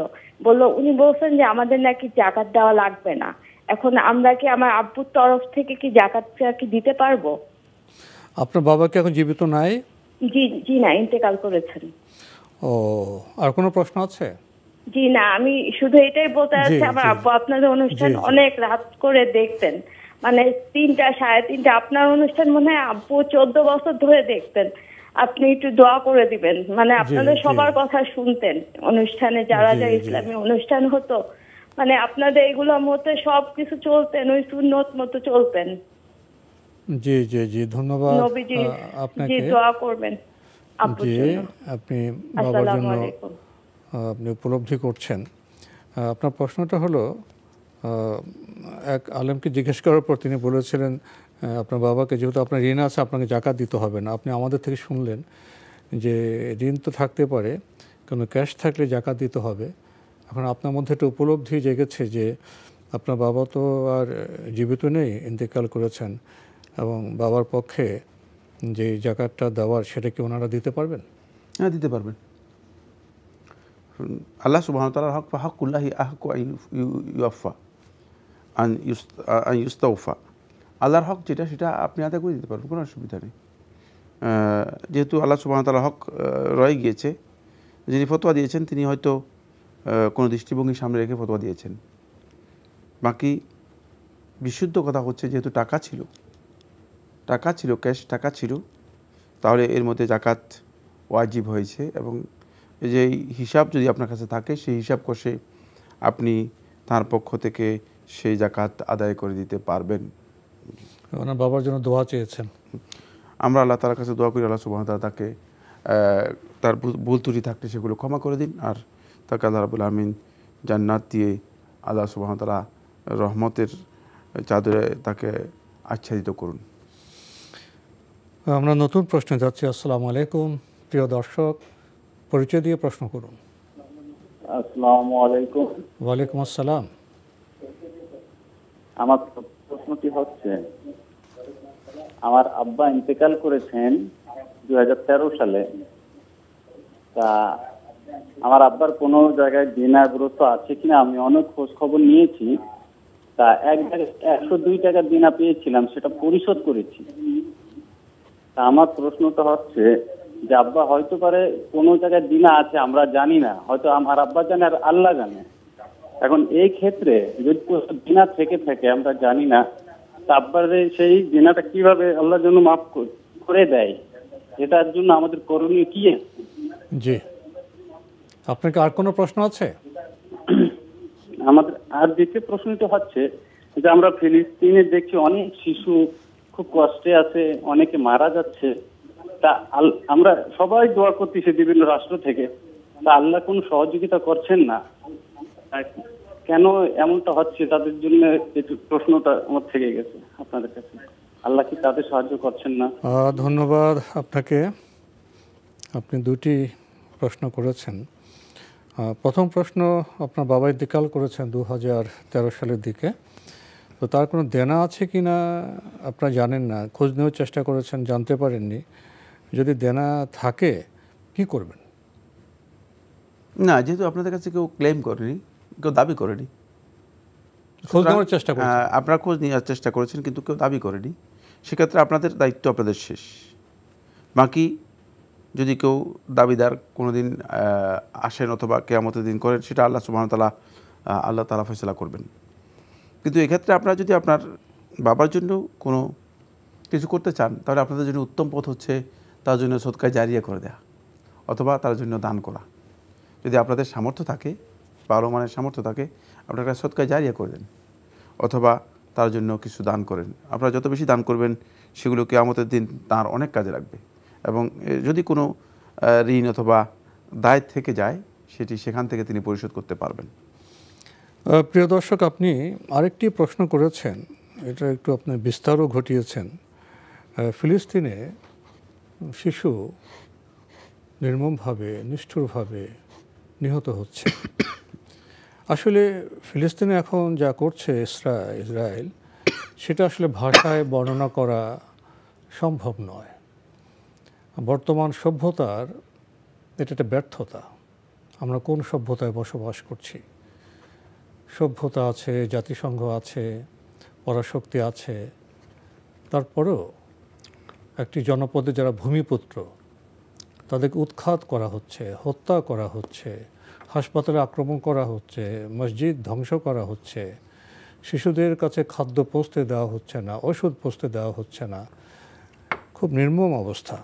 উনি বলছেন যে আমাদের নাকি যাকাত দেওয়া লাগবে না। এখন আমরা কি আমার আব্বুর তরফ থেকে কি যাকাতটা কি দিতে পারবো? আপনার বাবা কি এখন জীবিত নাই? জি জি না, ইন্তেকাল করেছেন। ও, আর কোনো প্রশ্ন আছে? জি না, আমি শুধু এটাই বলতে চাচ্ছি, আমার আব্বু আপনাদের অনুষ্ঠান অনেক রাত করে দেখতেন, মানে 3টা 3:30 আপনার অনুষ্ঠান মনে হয় আব্বু 14 বছর ধরে দেখতেন। আপনি একটু দোয়া করে দিবেন, মানে আপনাদের সবার কথা শুনতেন অনুষ্ঠানে, যারা যা ইসলামী অনুষ্ঠান হতো, মানে আপনাদের এগুলোর মধ্যে সবকিছু চলতেন, ওই সুন্নত মতো চলতেন। জি জি জি, ধন্যবাদ আপনাকে। দোয়া করবেন আব্বুর জন্য। আপনি বাবার জন্য আপনি উপলব্ধি করছেন। আপনার প্রশ্নটা হলো, এক আলেমকে জিজ্ঞেস করার পর তিনি বলেছিলেন আপনার বাবাকে যেহেতু আপনার ঋণ আছে আপনাকে যাকাত দিতে হবে না। আপনি আমাদের থেকে শুনলেন যে ঋণ তো থাকতে পারে, কোনো ক্যাশ থাকলে যাকাত দিতে হবে। এখন আপনার মধ্যে একটা উপলব্ধি জেগেছে যে আপনার বাবা তো আর জীবিত নেই, ইন্তেকাল করেছেন, এবং বাবার পক্ষে যে যাকাতটা দেওয়ার সেটা কি ওনারা দিতে পারবেন? হ্যাঁ, দিতে পারবেন। আল্লাহ সুবহানাহু ওয়া তাআলার হক হাক্কুল্লাহি আহকু আন ইউফা আন ইউস্তাউফা। আল্লাহর হক যেটা সেটা আপনি আদায় করে দিতে পারবেন, কোনো অসুবিধা নেই। যেহেতু আল্লাহ সুবহানাহু ওয়া তাআলার হক রয়ে গিয়েছে, যিনি ফতোয়া দিয়েছেন তিনি হয়তো কোনো দৃষ্টিভঙ্গি সামনে রেখে ফতোয়া দিয়েছেন। বাকি বিশুদ্ধ কথা হচ্ছে, যেহেতু টাকা ছিল, ক্যাশ টাকা ছিল, তাহলে এর মধ্যে যাকাত ওয়াজিব হয়েছে, এবং যে হিসাব যদি আপনার কাছে থাকে সেই হিসাব কষে আপনি তার পক্ষ থেকে সেই যাকাত আদায় করে দিতে পারবেন। ওনার বাবার জন্য দোয়া চেয়েছেন। আমরা আল্লাহ তাআলার কাছে দোয়া করি, আল্লাহ সুবহানাহু ওয়া তাআলা তাকে তার ভুল ত্রুটি থাকলে সেগুলো ক্ষমা করে দিন, আর তাকে আল্লাহ রাব্বুল আমিন জান্নাত দিয়ে আল্লাহ সুবহানাহু ওয়া তাআলা রহমতের চাদরে তাকে আচ্ছাদিত করুন। আমরা নতুন প্রশ্নে যাচ্ছি। আসসালামু আলাইকুম, প্রিয় দর্শক, পরিচয় দিয়ে প্রশ্ন করুন। আসসালামু আলাইকুম। ওয়ালাইকুম আসসালাম। আমার প্রশ্নটি হচ্ছে, আমার আব্বা ইন্তেকাল করেছেন 2013 সালে। তা আমার আব্বার কোনো জায়গায় দিনাগ্রস্ত আছে কিনা আমি অনেক খোঁজ খবর নিয়েছি। তা এক জায়গায় 102 টাকা দিনা পেয়েছিলাম, সেটা পরিশোধ করেছি। তা আমার প্রশ্নটা হচ্ছে যে আব্বা হয়তো পারে কোনো জায়গায় দিনা আছে, আমরা জানি না, হয়তো আমার আব্বা জানে আর আল্লাহ জানে। এখন এই ক্ষেত্রে যদি দিনা থেকে থাকে আমরা জানি না, তা আব্বার সেই দিনাটা কিভাবে আল্লাহর জন্য মাফ করে দেয়, এটার জন্য আমাদের করণীয় কি? জি, আপনাকে আর কোনো প্রশ্ন আছে? আমাদের আর দ্বিতীয় প্রশ্নটা হচ্ছে যে আমরা ফিলিস্তিনে দেখছি অনেক শিশু খুব কষ্টে আছে, অনেকে মারা যাচ্ছে। তা আমরা সবাই দোয়া করতেছি বিভিন্ন রাষ্ট্র থেকে, তা আল্লাহ কোনো সহযোগিতা করছেন না, কেন এমনটা হচ্ছে? তাদের জন্য একটু প্রশ্নটা আমার থেকে গেছে আপনাদের কাছে, আল্লাহ কি তাদের সাহায্য করছেন না? ধন্যবাদ আপনাকে। আপনি দুটি প্রশ্ন করেছেন। প্রথম প্রশ্ন, আপনার বাবা ইন্তেকাল করেছেন 2013 সালের দিকে, তো তার কোনো দেনা আছে কি না আপনারা জানেন না, খোঁজ নেওয়ার চেষ্টা করেছেন, জানতে পারেননি। যদি দেনা থাকে কি করবেন? না, যেহেতু আপনাদের কাছে কেউ ক্লেম করেনি, কেউ দাবি করেনি, খোঁজ নেওয়ার চেষ্টা করেছেন, আপনারা খোঁজ নেওয়ার চেষ্টা করেছেন কিন্তু কেউ দাবি করেনি, সেক্ষেত্রে আপনাদের দায়িত্ব আপনাদের শেষ। বাকি যদি কেউ দাবিদার কোনোদিন আসেন অথবা কিয়ামতের দিন করেন, সেটা আল্লাহ সুবহানাহু ওয়া তাআলা ফয়সালা করবেন। কিন্তু এক্ষেত্রে আপনারা যদি আপনার বাবার জন্য কোনো কিছু করতে চান, তাহলে আপনাদের জন্য উত্তম পথ হচ্ছে তার জন্য সদকায়ে জারিয়া করে দেয়া অথবা তার জন্য দান করা। যদি আপনাদের সামর্থ্য থাকে, ভালো মানের সামর্থ্য থাকে, আপনারা সদকায়ে জারিয়া করে দেন, অথবা তার জন্য কিছু দান করেন। আপনারা যত বেশি দান করবেন সেগুলো কিয়ামতের দিন তার অনেক কাজে লাগবে, এবং যদি কোনো ঋণ অথবা দায় থেকে যায় সেটি সেখান থেকে তিনি পরিশোধ করতে পারবেন। প্রিয় দর্শক, আপনি আরেকটি প্রশ্ন করেছেন, এটা একটু আপনি বিস্তারও ঘটিয়েছেন। ফিলিস্তিনে শিশু নির্মমভাবে, নিষ্ঠুরভাবে নিহত হচ্ছে। আসলে ফিলিস্তিনে এখন যা করছে ইসরায়েল, সেটা আসলে ভাষায় বর্ণনা করা সম্ভব নয়। বর্তমান সভ্যতার এটা একটা ব্যর্থতা। আমরা কোন সভ্যতায় বসবাস করছি? সভ্যতা আছে, জাতিসংঘ আছে, পরাশক্তি আছে, তারপরেও একটি জনপদে যারা ভূমিপুত্র তাদেরকে উৎখাত করা হচ্ছে, হত্যা করা হচ্ছে, হাসপাতালে আক্রমণ করা হচ্ছে, মসজিদ ধ্বংস করা হচ্ছে, শিশুদের কাছে খাদ্য পৌঁছতে দেওয়া হচ্ছে না, ওষুধ পৌঁছতে দেওয়া হচ্ছে না। খুব নির্মম অবস্থা।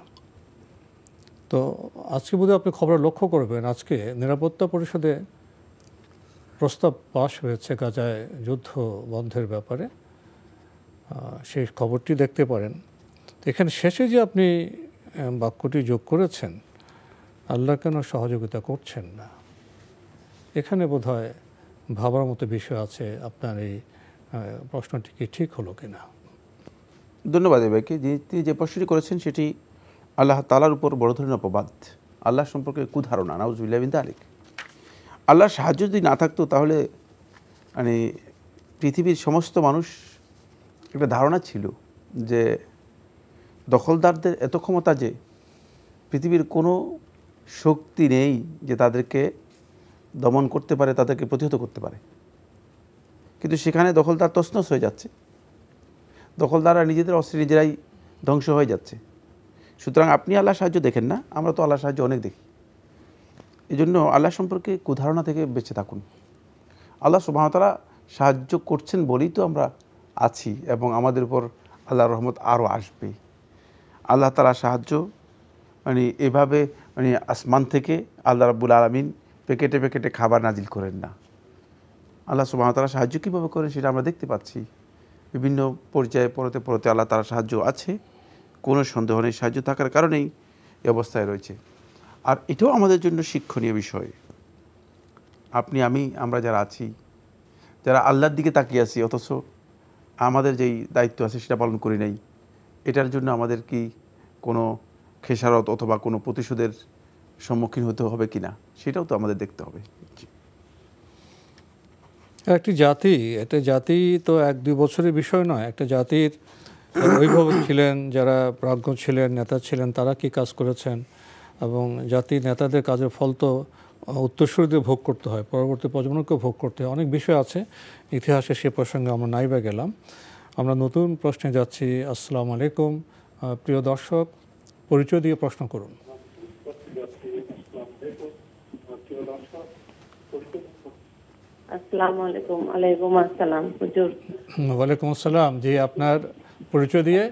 তো আজকে বোধহয় আপনি খবর লক্ষ্য করবেন, আজকে নিরাপত্তা পরিষদে প্রস্তাব পাশ হয়েছে গাজায় যুদ্ধ বন্ধের ব্যাপারে। সেই খবরটি দেখতে পারেন। এখানে শেষে যে আপনি বাক্যটি যোগ করেছেন, আল্লাহ কেন সহযোগিতা করছেন না, এখানে বোধহয় ভাবার মতো বিষয় আছে। আপনার এই প্রশ্নটি কি ঠিক হলো কিনা? ধন্যবাদ ভাইকে। তিনি যে প্রশ্নটি করেছেন সেটি আল্লাহ তাআলার উপর বড় ধরনের অপবাদ, আল্লাহ সম্পর্কে কুধারণা, নাউযুবিল্লাহ মিন যালিক। আল্লাহর সাহায্য যদি না থাকতো তাহলে মানে পৃথিবীর সমস্ত মানুষ একটা ধারণা ছিল যে দখলদারদের এত ক্ষমতা যে পৃথিবীর কোনো শক্তি নেই যে তাদেরকে দমন করতে পারে, তাদেরকে প্রতিহত করতে পারে। কিন্তু সেখানে দখলদার তছনছ হয়ে যাচ্ছে, দখলদাররা নিজেদের অস্ত্রে নিজেরাই ধ্বংস হয়ে যাচ্ছে। সুতরাং আপনি আল্লাহর সাহায্য দেখেন না, আমরা তো আল্লাহর সাহায্য অনেক দেখি। এই জন্য আল্লাহ সম্পর্কে কুধারণা থেকে বেঁচে থাকুন। আল্লাহ সুবহানাহু ওয়া তাআলা সাহায্য করছেন বলেই তো আমরা আছি, এবং আমাদের উপর আল্লাহর রহমত আরও আসবে। আল্লাহ তাআলা সাহায্য মানে এভাবে মানে আসমান থেকে আল্লাহ রাব্বুল আলামিন প্যাকেটে প্যাকেটে খাবার নাজিল করেন না। আল্লাহ সুবহানাহু ওয়া তাআলা সাহায্য কীভাবে করেন সেটা আমরা দেখতে পাচ্ছি। বিভিন্ন পর্যায়ে পরতে পরতে আল্লাহ তাআলার সাহায্য আছে, কোনো সন্দেহ নেই। সাহায্য থাকার কারণেই এই অবস্থায় রয়েছে। আর এটাও আমাদের জন্য শিক্ষণীয় বিষয়। আপনি আমরা যারা আছি, যারা আল্লাহর দিকে তাকিয়ে আছি, অথচ আমাদের যেই দায়িত্ব আছে সেটা পালন করি নাই, এটার জন্য আমাদের কি কোনো খেসারত অথবা কোনো প্রতিশোধের সম্মুখীন হতে হবে কি না, সেটাও তো আমাদের দেখতে হবে। একটি জাতি, একটা জাতি তো 1-2 বছরের বিষয় নয়। একটা জাতির অভিভাবক ছিলেন, যারা প্রাজ্ঞ ছিলেন, নেতা ছিলেন, তারা কি কাজ করেছেন, এবং জাতির নেতাদের কাজের ফল তো উত্তরসূরিদের ভোগ করতে হয়, পরবর্তী প্রজন্মকেও ভোগ করতে হয়। অনেক বিষয় আছে ইতিহাসে, সে প্রসঙ্গে আমরা নাইবা গেলাম। আমরা নতুন প্রশ্নে যাচ্ছি। আসসালামু আলাইকুম। প্রিয় দর্শক, পরিচয় দিয়ে প্রশ্ন করুন। আসসালামু আলাইকুম। ওয়ালাইকুম আসসালাম হুজুর। ওয়ালাইকুম আসসালাম। জি, আপনার পরিচয় দিয়ে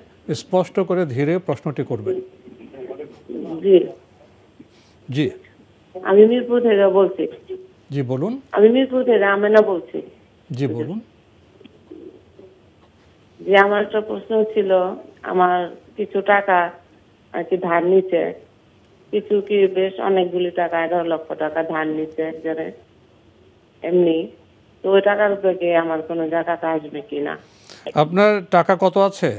স্পষ্ট করে ধীরে প্রশ্নটি করবেন। জি জি, আমি মিরপুর থেকে বলছি। জি বলুন। আমি মিরপুর থেকে আমেনা বলছি। জি বলুন। যে আমার একটা প্রশ্ন ছিল, আমার কিছু টাকা আর কি ধার নিচ্ছে, কিছু কি বেশ অনেকগুলি টাকা, 11 লক্ষ টাকা ধার নিচ্ছে একজনে এমনি। তো ওই টাকার উপরে কি আমার কোনো জাকাত আসবে কিনা? আপনার টাকা কত আছে?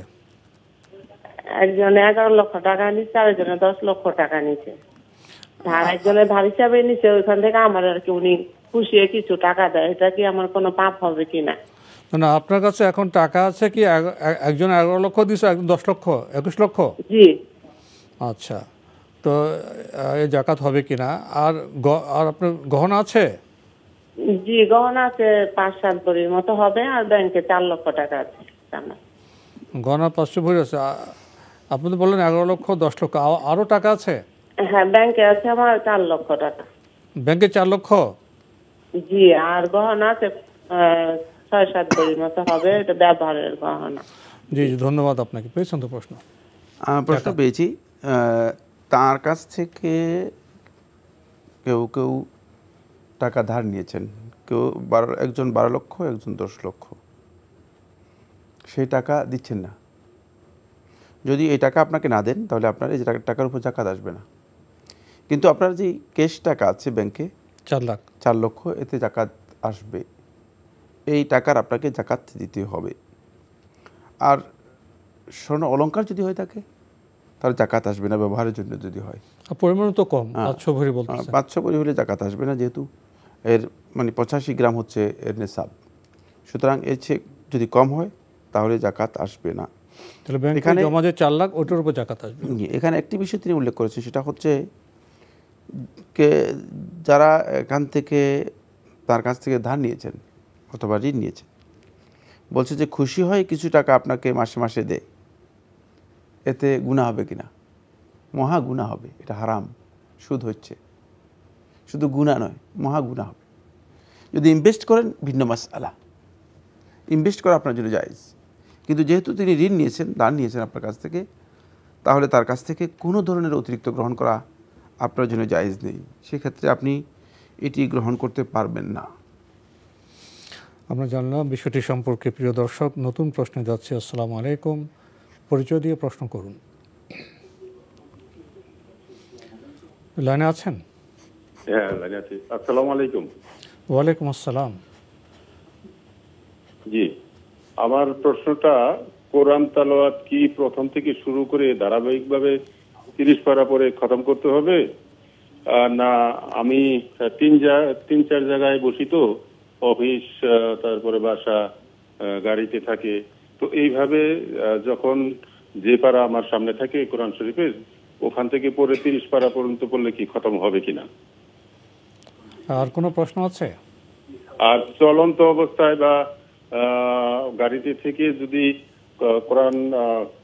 একজনে 11 লক্ষ টাকা নিচ্ছে, আরেকজনে 10 লক্ষ টাকা নিচ্ছে ধার। একজনের ধার হিসাবে নিচ্ছে, ওইখান থেকে আমার আর কি উনি খুশিয়ে কিছু টাকা দেয়, এটা কি আমার কোনো পাপ হবে কিনা? না, আপনার কাছে এখন টাকা আছে কি? একজন 11 লক্ষ দিচ্ছে, একজন 10 লক্ষ, 21 লক্ষ? জি। আচ্ছা, তো এই জাকাত হবে কিনা? আর আপনার গহনা আছে? জি, গহনা আছে 5-7 ভরির মতো হবে, আর ব্যাংকে 4 লক্ষ টাকা আছে। গহনা 500 ভরি আছে। আপনি তো বললেন 11 লক্ষ 10 লক্ষ, আরও টাকা আছে? হ্যাঁ, ব্যাংকে আছে আমার 4 লক্ষ টাকা। ব্যাংকে 4 লক্ষ? জি, আর গহনা আছে 6-7 ভরির মতো হবে, এটা ব্যবহারের গহনা। জি জি, ধন্যবাদ আপনাকে। পেয়েছেন তো প্রশ্ন? প্রশ্ন পেয়েছি। তার কাছ থেকে কেউ কেউ টাকা ধার নিয়েছেন, একজন 12 লক্ষ, একজন 10 লক্ষ। সেই টাকা দিচ্ছেন না, যদি এই টাকা আপনাকে না দেন তাহলে আপনার এই টাকার উপর জাকাত আসবে না। কিন্তু আপনার যে ক্যাশ টাকা আছে ব্যাংকে 4 লক্ষ, এতে জাকাত আসবে। এই টাকার আপনাকে জাকাত দিতে হবে। আর স্বর্ণ অলংকার যদি হয় থাকে তাহলে জাকাত আসবে না, ব্যবহারের জন্য যদি হয়। পরিমাণ তো কম, 500 ভরি বলতে, 500 ভরি হলে জাকাত আসবে না, যেহেতু এর মানে 85 গ্রাম হচ্ছে এর নেসাব। সুতরাং এর চেয়ে যদি কম হয় তাহলে জাকাত আসবে না। তাহলে ব্যাংকে জমা যে 4 লাখ ওটার উপর জাকাত আসবে। এখানে একটি বিষয় তিনি উল্লেখ করেছেন, সেটা হচ্ছে যারা এখান থেকে তার কাছ থেকে ধার নিয়েছেন অথবা ঋণ নিয়েছেন, বলছে যে খুশি হয় কিছু টাকা আপনাকে মাসে মাসে দেয়, এতে গুনাহ হবে কিনা? মহা গুনাহ হবে, এটা হারাম, সুদ হচ্ছে। শুধু গুনাহ নয়, মহা গুনাহ হবে। যদি ইনভেস্ট করেন ভিন্ন মাসআলা, ইনভেস্ট করা আপনার জন্য জায়েজ। কিন্তু যেহেতু তিনি ঋণ নিয়েছেন, দান নিয়েছেন আপনার কাছ থেকে, তাহলে তার কাছ থেকে কোনো ধরনের অতিরিক্ত গ্রহণ করা আপনার জন্য জায়েজ নেই। সেক্ষেত্রে আপনি এটি গ্রহণ করতে পারবেন না। আমরা জানলাম বিষয়টি সম্পর্কে। প্রিয় দর্শক, নতুন প্রশ্নে যাচ্ছি। আসসালামু আলাইকুম, পরিচয় দিয়ে প্রশ্ন করুন। লাইনে আছেন? হ্যাঁ, লাইনে আছি। আসসালামু আলাইকুম। ওয়ালাইকুম আসসালাম। জি, আমার প্রশ্নটা, কোরআন তেলাওয়াত কি প্রথম থেকে শুরু করে ধারাবাহিকভাবে 30 পারা পরে খতম করতে হবে, না আমি 3-4 জায়গায় বসি, তো অফিস, তারপরে বাসা, গাড়িতে থাকে, তো এইভাবে যখন যে পারা আমার সামনে থাকে কোরআন শরীফের, ওখান থেকে পরে 30 পারা পর্যন্ত পড়লে কি খতম হবে কিনা? আর কোনো প্রশ্ন আছে? আর চলন্ত অবস্থায় বা গাড়িতে থেকে যদি কোরআন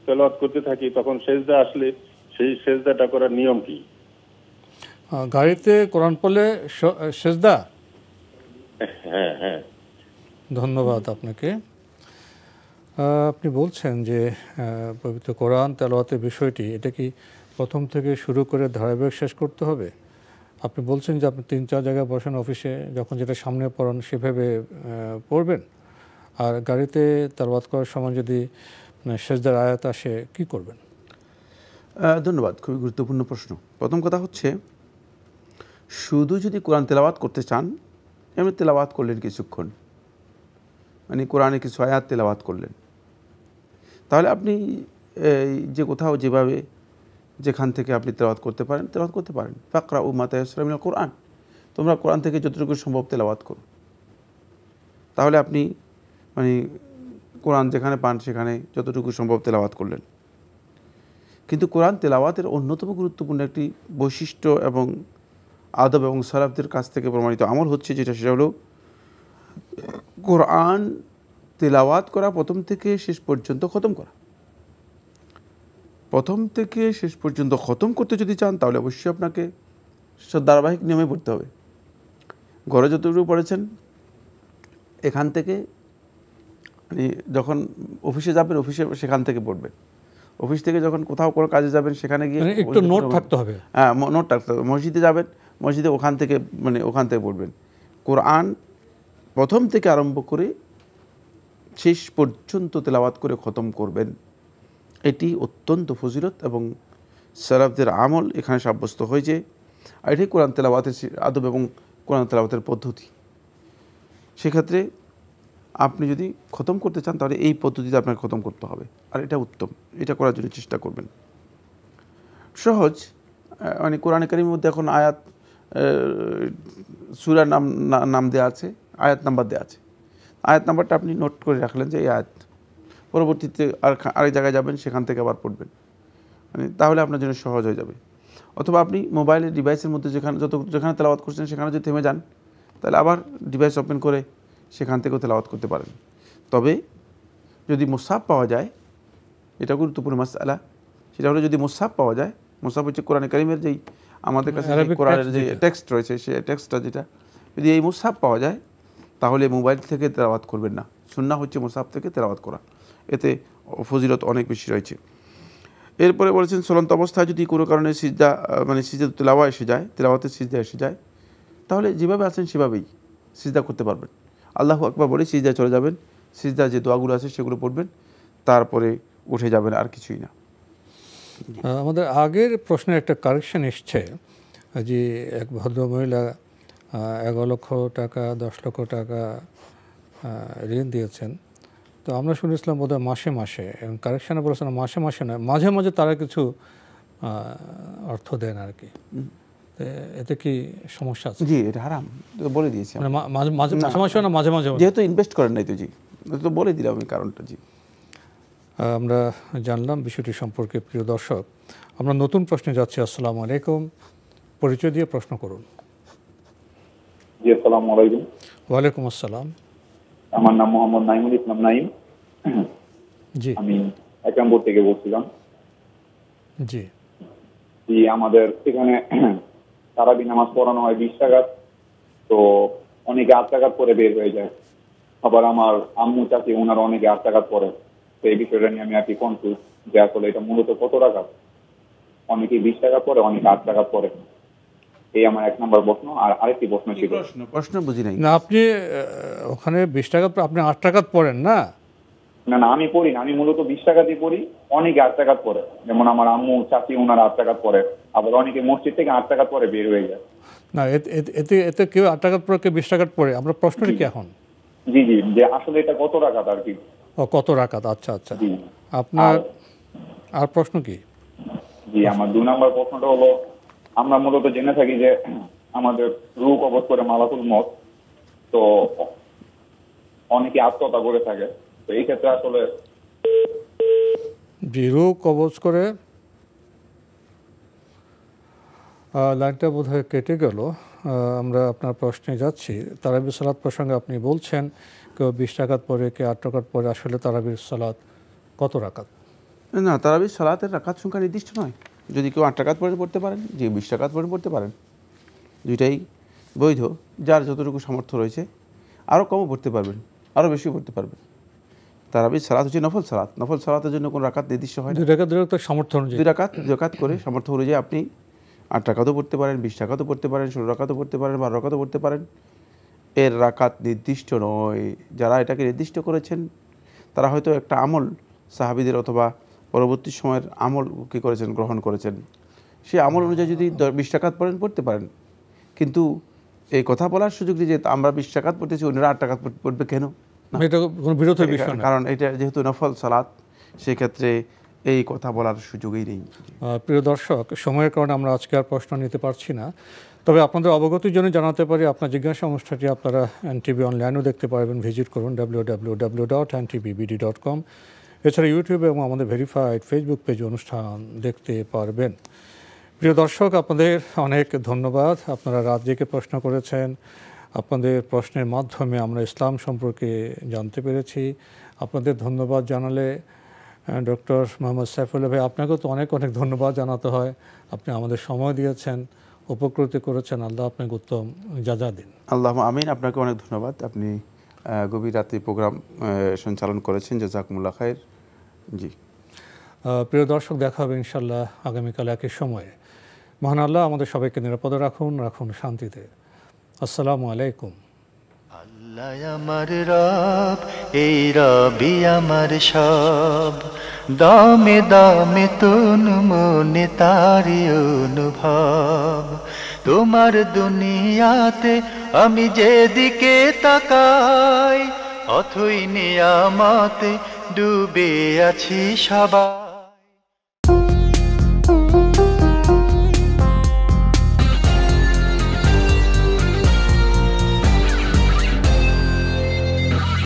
তেলাওয়াত করতে থাকি, তখন সেজদা আসলে সেই সেজদাটা করার নিয়ম কি? গাড়িতে কোরআন পড়লে সেজদা? হ্যাঁ হ্যাঁ, ধন্যবাদ আপনাকে। আপনি বলছেন যে পবিত্র কোরআন তেলাওয়াতের বিষয়টি, এটা কি প্রথম থেকে শুরু করে ধারাবাহিক শেষ করতে হবে? আপনি বলছেন যে আপনি 3-4 জায়গায় বসেন, অফিসে যখন যেটা সামনে পড়ান সেভাবে পড়বেন, আর গাড়িতে তেলাওয়াত করার সময় যদি সেজদার আয়াত আসে কি করবেন? ধন্যবাদ, খুবই গুরুত্বপূর্ণ প্রশ্ন। প্রথম কথা হচ্ছে, শুধু যদি কোরআন তেলাওয়াত করতে চান, এমনি তেলাওয়াত করলেন কিছুক্ষণ, মানে কোরআনে কিছু আয়াত তেলাওয়াত করলেন, তাহলে আপনি যে কোথাও যেভাবে যেখান থেকে আপনি তেলাওয়াত করতে পারেন তেলাওয়াত করতে পারেন। ফাকরাউ মা তায়াসসারা মিনাল কোরআন, তোমরা কোরআন থেকে যতটুকু সম্ভব তেলাওয়াত করো। তাহলে আপনি মানে কোরআন যেখানে পান সেখানে যতটুকু সম্ভব তেলাওয়াত করলেন। কিন্তু কোরআন তেলাওয়াতের অন্যতম গুরুত্বপূর্ণ একটি বৈশিষ্ট্য এবং আদব এবং সালাফদের কাছ থেকে প্রমাণিত আমল হচ্ছে যেটা, সেটা হলো কোরআন তেলাওয়াত করা প্রথম থেকে শেষ পর্যন্ত খতম করা। প্রথম থেকে শেষ পর্যন্ত খতম করতে যদি চান তাহলে অবশ্যই আপনাকে ধারাবাহিক নিয়মে পড়তে হবে। ঘরে যতটুকু পড়েছেন এখান থেকে, মানে যখন অফিসে যাবেন অফিসে সেখান থেকে পড়বেন, অফিস থেকে যখন কোথাও কোনো কাজে যাবেন সেখানে গিয়ে একটু নোট থাকতে হবে। হ্যাঁ, নোট থাকতে হবে। মসজিদে যাবেন, মসজিদে ওখান থেকে পড়বেন। কোরআন প্রথম থেকে আরম্ভ করে শেষ পর্যন্ত তেলাওয়াত করে খতম করবেন। এটি অত্যন্ত ফজিলত এবং সালাফদের আমল এখানে সাব্যস্ত হয়েছে। আর এটাই কোরআন তেলাওয়াতের আদব এবং কোরআন তেলাওয়াতের পদ্ধতি। সেক্ষেত্রে আপনি যদি খতম করতে চান তাহলে এই পদ্ধতিতে আপনাকে খতম করতে হবে, আর এটা উত্তম, এটা করার জন্য চেষ্টা করবেন। সহজ, মানে কোরআন কারীমের মধ্যে এখন আয়াত সূরার নাম দেওয়া আছে, আয়াত নাম্বার দেওয়া আছে। আয়াত নাম্বারটা আপনি নোট করে রাখলেন যে এই আয়াত, পরবর্তীতে আরেক জায়গায় যাবেন সেখান থেকে আবার পড়বেন, মানে তাহলে আপনার জন্য সহজ হয়ে যাবে। অথবা আপনি মোবাইলের ডিভাইসের মধ্যে যেখানে তেলাওয়াত করছেন সেখানে যদি থেমে যান তাহলে আবার ডিভাইস ওপেন করে সেখান থেকেও তেলাওয়াত করতে পারেন। তবে যদি মুসহাফ পাওয়া যায়, এটা গুরুত্বপূর্ণ মাসআলা, সেটা হলো যদি মুসহাফ পাওয়া যায়, মুসহাফ হচ্ছে কোরআন কারীমের যেই আমাদের কাছে কোরআনের যে টেক্সট রয়েছে সেই টেক্সটটা, যেটা যদি এই মুসহাফ পাওয়া যায় তাহলে মোবাইল থেকে তেলাওয়াত করবেন না। সুন্নাহ হচ্ছে মুসহাফ থেকে তেলাওয়াত করা, এতে ফজিলত অনেক বেশি রয়েছে। এরপরে বলেছেন চলন্ত অবস্থায় যদি কোনো কারণে সিজদা মানে সিজদা তেলাওয়া এসে যায়, তেলাওয়াতের সিজদা এসে যায়, তাহলে যেভাবে আছেন সেভাবেই সিজদা করতে পারবেন। আল্লাহু আকবার বলে সিজদায় চলে যাবেন, সিজদা যে দোয়াগুলো আছে সেগুলো পড়বেন, তারপরে উঠে যাবেন, আর কিছুই না। আমাদের আগের প্রশ্নে একটা কারেকশন এসছে যে এক ভদ্রমহিলা 11 লক্ষ টাকা 10 লক্ষ টাকা ঋণ দিয়েছেন। তো আমরা শুনেছিলাম বোধহয় মাসে মাসে, এবং কারেকশানে বলেছেন মাসে মাসে নয়, মাঝে মাঝে তারা কিছু অর্থ দেন আর কি। এতে কি সমস্যা আছে? জি, এটা হারাম, বলে দিয়েছি। মাঝে মাঝে না মাঝে মাঝে, যেহেতু ইনভেস্ট করেন নাই তো জি, তো বলে দিলাম এই কারণটা। জি, আমরা জানলাম বিষয়টি সম্পর্কে। প্রিয় দর্শক, আমরা নতুন প্রশ্নে যাচ্ছি। আসসালামু আলাইকুম, পরিচয় দিয়ে প্রশ্ন করুন। জি, আসসালামু আলাইকুম। ওয়ালাইকুম আসসালাম। আমার নাম মোহাম্মদ নাইমুল ইসলাম নাইম। জি, আমি একামপুর থেকে বলছিলাম। জি জি, আমাদের এখানে তারাবি নামাজ পড়ানো হয় 20 টাকা, তো অনেকে 8 টাকা পরে বের হয়ে যায়। আবার আমার আম্মু চাচি ওনারা অনেকে 8 টাকা পরে। তো এই বিষয়টা নিয়ে আমি আর কি কনফিউজ যে আসলে এটা মূলত কত টাকা। অনেকে 20 টাকা পরে, অনেকে 8 টাকা পরে। এই আমার 1 নম্বর প্রশ্ন। আর আরেকটি প্রশ্ন ছিল। প্রশ্ন বুঝি নাই না, আপনি ওখানে 20 টাকা, আপনি 8 টাকা পড়েন না? না না, আমি পড়ি না, আমি মূলত 20 টাকা দিয়ে পড়ি। অনেকে 8 টাকা পরে, যেমন আমার আম্মু চাচি ওনারা 8 টাকা পরে। আবার অনেকে মসজিদ থেকে 8 টাকা পরে বের হয়ে যায়। না, এতে কেউ 8 টাকা পরে, কেউ 20 টাকা পরে। আমরা প্রশ্নটা কি এখন? জি জি, যে আসলে এটা কত রাকাত আর কি। ও, কত রাকাত। আচ্ছা আচ্ছা, আপনার আর প্রশ্ন কি? জি, আমার 2 নম্বর প্রশ্নটা হলো, আমরা মূলত জেনে থাকি যে আমাদের রূহ কবজ করে মালাকুল মউত, তো অনেকে আত্মহত্যা করে থাকে। তো এই ক্ষেত্রে আসলে রূহ কবজ করে, লাইনটা বোধহয় কেটে গেল। আমরা আপনার প্রশ্নে যাচ্ছি। তারাবির সালাত প্রসঙ্গে আপনি বলছেন কেউ 20 টাকাত পরে, কেউ 8 টাকাত পরে। আসলে তারাবির সালাত কত রাকাত? না, তারাবির সালাতের রাকাত সংখ্যা নির্দিষ্ট নয়। যদি কেউ 8 টাকাত পরে পড়তে পারেন, যে 20 টাকাত পরে পড়তে পারেন, দুইটাই বৈধ। যার যতটুকু সামর্থ্য রয়েছে, আরও কমও পড়তে পারবেন, আরও বেশিও পড়তে পারবেন। তারাবির সালাত হচ্ছে নফল সালাত। নফল সালাতের জন্য কোনো রাকাত নির্দিষ্ট হয় না। 2 রাকাত সামর্থ্য অনুযায়ী, 2 রাকাত করে সামর্থ্য অনুযায়ী আপনি 8 টাকাতেও পড়তে পারেন, 20 টাকাতেও পড়তে পারেন, 16 টাকাতেও পড়তে পারেন, 12 টাকাতেও পড়তে পারেন। এর রাকাত নির্দিষ্ট নয়। যারা এটাকে নির্দিষ্ট করেছেন তারা হয়তো একটা আমল সাহাবীদের অথবা পরবর্তী সময়ের আমল কী করেছেন, গ্রহণ করেছেন। সেই আমল অনুযায়ী যদি 20 টাকাত পড়েন, পড়তে পারেন। কিন্তু এই কথা বলার সুযোগ দিয়ে যে আমরা 20 টাকাত পড়তেছি, অন্যরা 8 টাকাত পড়বে কেন? এটা কোনো বিরোধের বিষয় না, কারণ এটা যেহেতু নফল সালাত, সেক্ষেত্রে এই কথা বলার সুযোগই নেই। প্রিয় দর্শক, সময়ের কারণে আমরা আজকে আর প্রশ্ন নিতে পারছি না। তবে আপনাদের অবগতির জন্য জানাতে পারি, আপনার জিজ্ঞাসা অনুষ্ঠানটি আপনারা এনটিভি অনলাইনেও দেখতে পারবেন। ভিজিট করুন www.ntbbd.com। এছাড়া ইউটিউবে এবং আমাদের ভেরিফাইড ফেসবুক পেজে অনুষ্ঠান দেখতে পারবেন। প্রিয় দর্শক, আপনাদের অনেক ধন্যবাদ। আপনারা রাত জেগে প্রশ্ন করেছেন। আপনাদের প্রশ্নের মাধ্যমে আমরা ইসলাম সম্পর্কে জানতে পেরেছি। আপনাদের ধন্যবাদ জানালে ডক্টর মোহাম্মদ সাইফুল্লাহ ভাই, আপনাকেও তো অনেক অনেক ধন্যবাদ জানাতে হয়। আপনি আমাদের সময় দিয়েছেন, উপকৃত করেছেন। আল্লাহ আপনাকে উত্তম যাজা দিন। আল্লাহ আমিন। আপনাকে অনেক ধন্যবাদ। আপনি গভীর রাতে প্রোগ্রাম সঞ্চালন করেছেন, জাযাকুমুল্লাহ খাইর। জি, প্রিয় দর্শক, দেখা হবে ইনশাল্লাহ আগামীকাল একই সময়ে। মহান আল্লাহ আমাদের সবাইকে নিরাপদে রাখুন শান্তিতে। আসসালামু আলাইকুম। আল্লাহ আমার রব, এই রবি আমার সব। দামে দামে তুন মনে তারি অনুভব। তোমার দুনিয়াতে আমি যেদিকে তাকাই, অথই নিয়ামতে ডুবে আছি সবাই।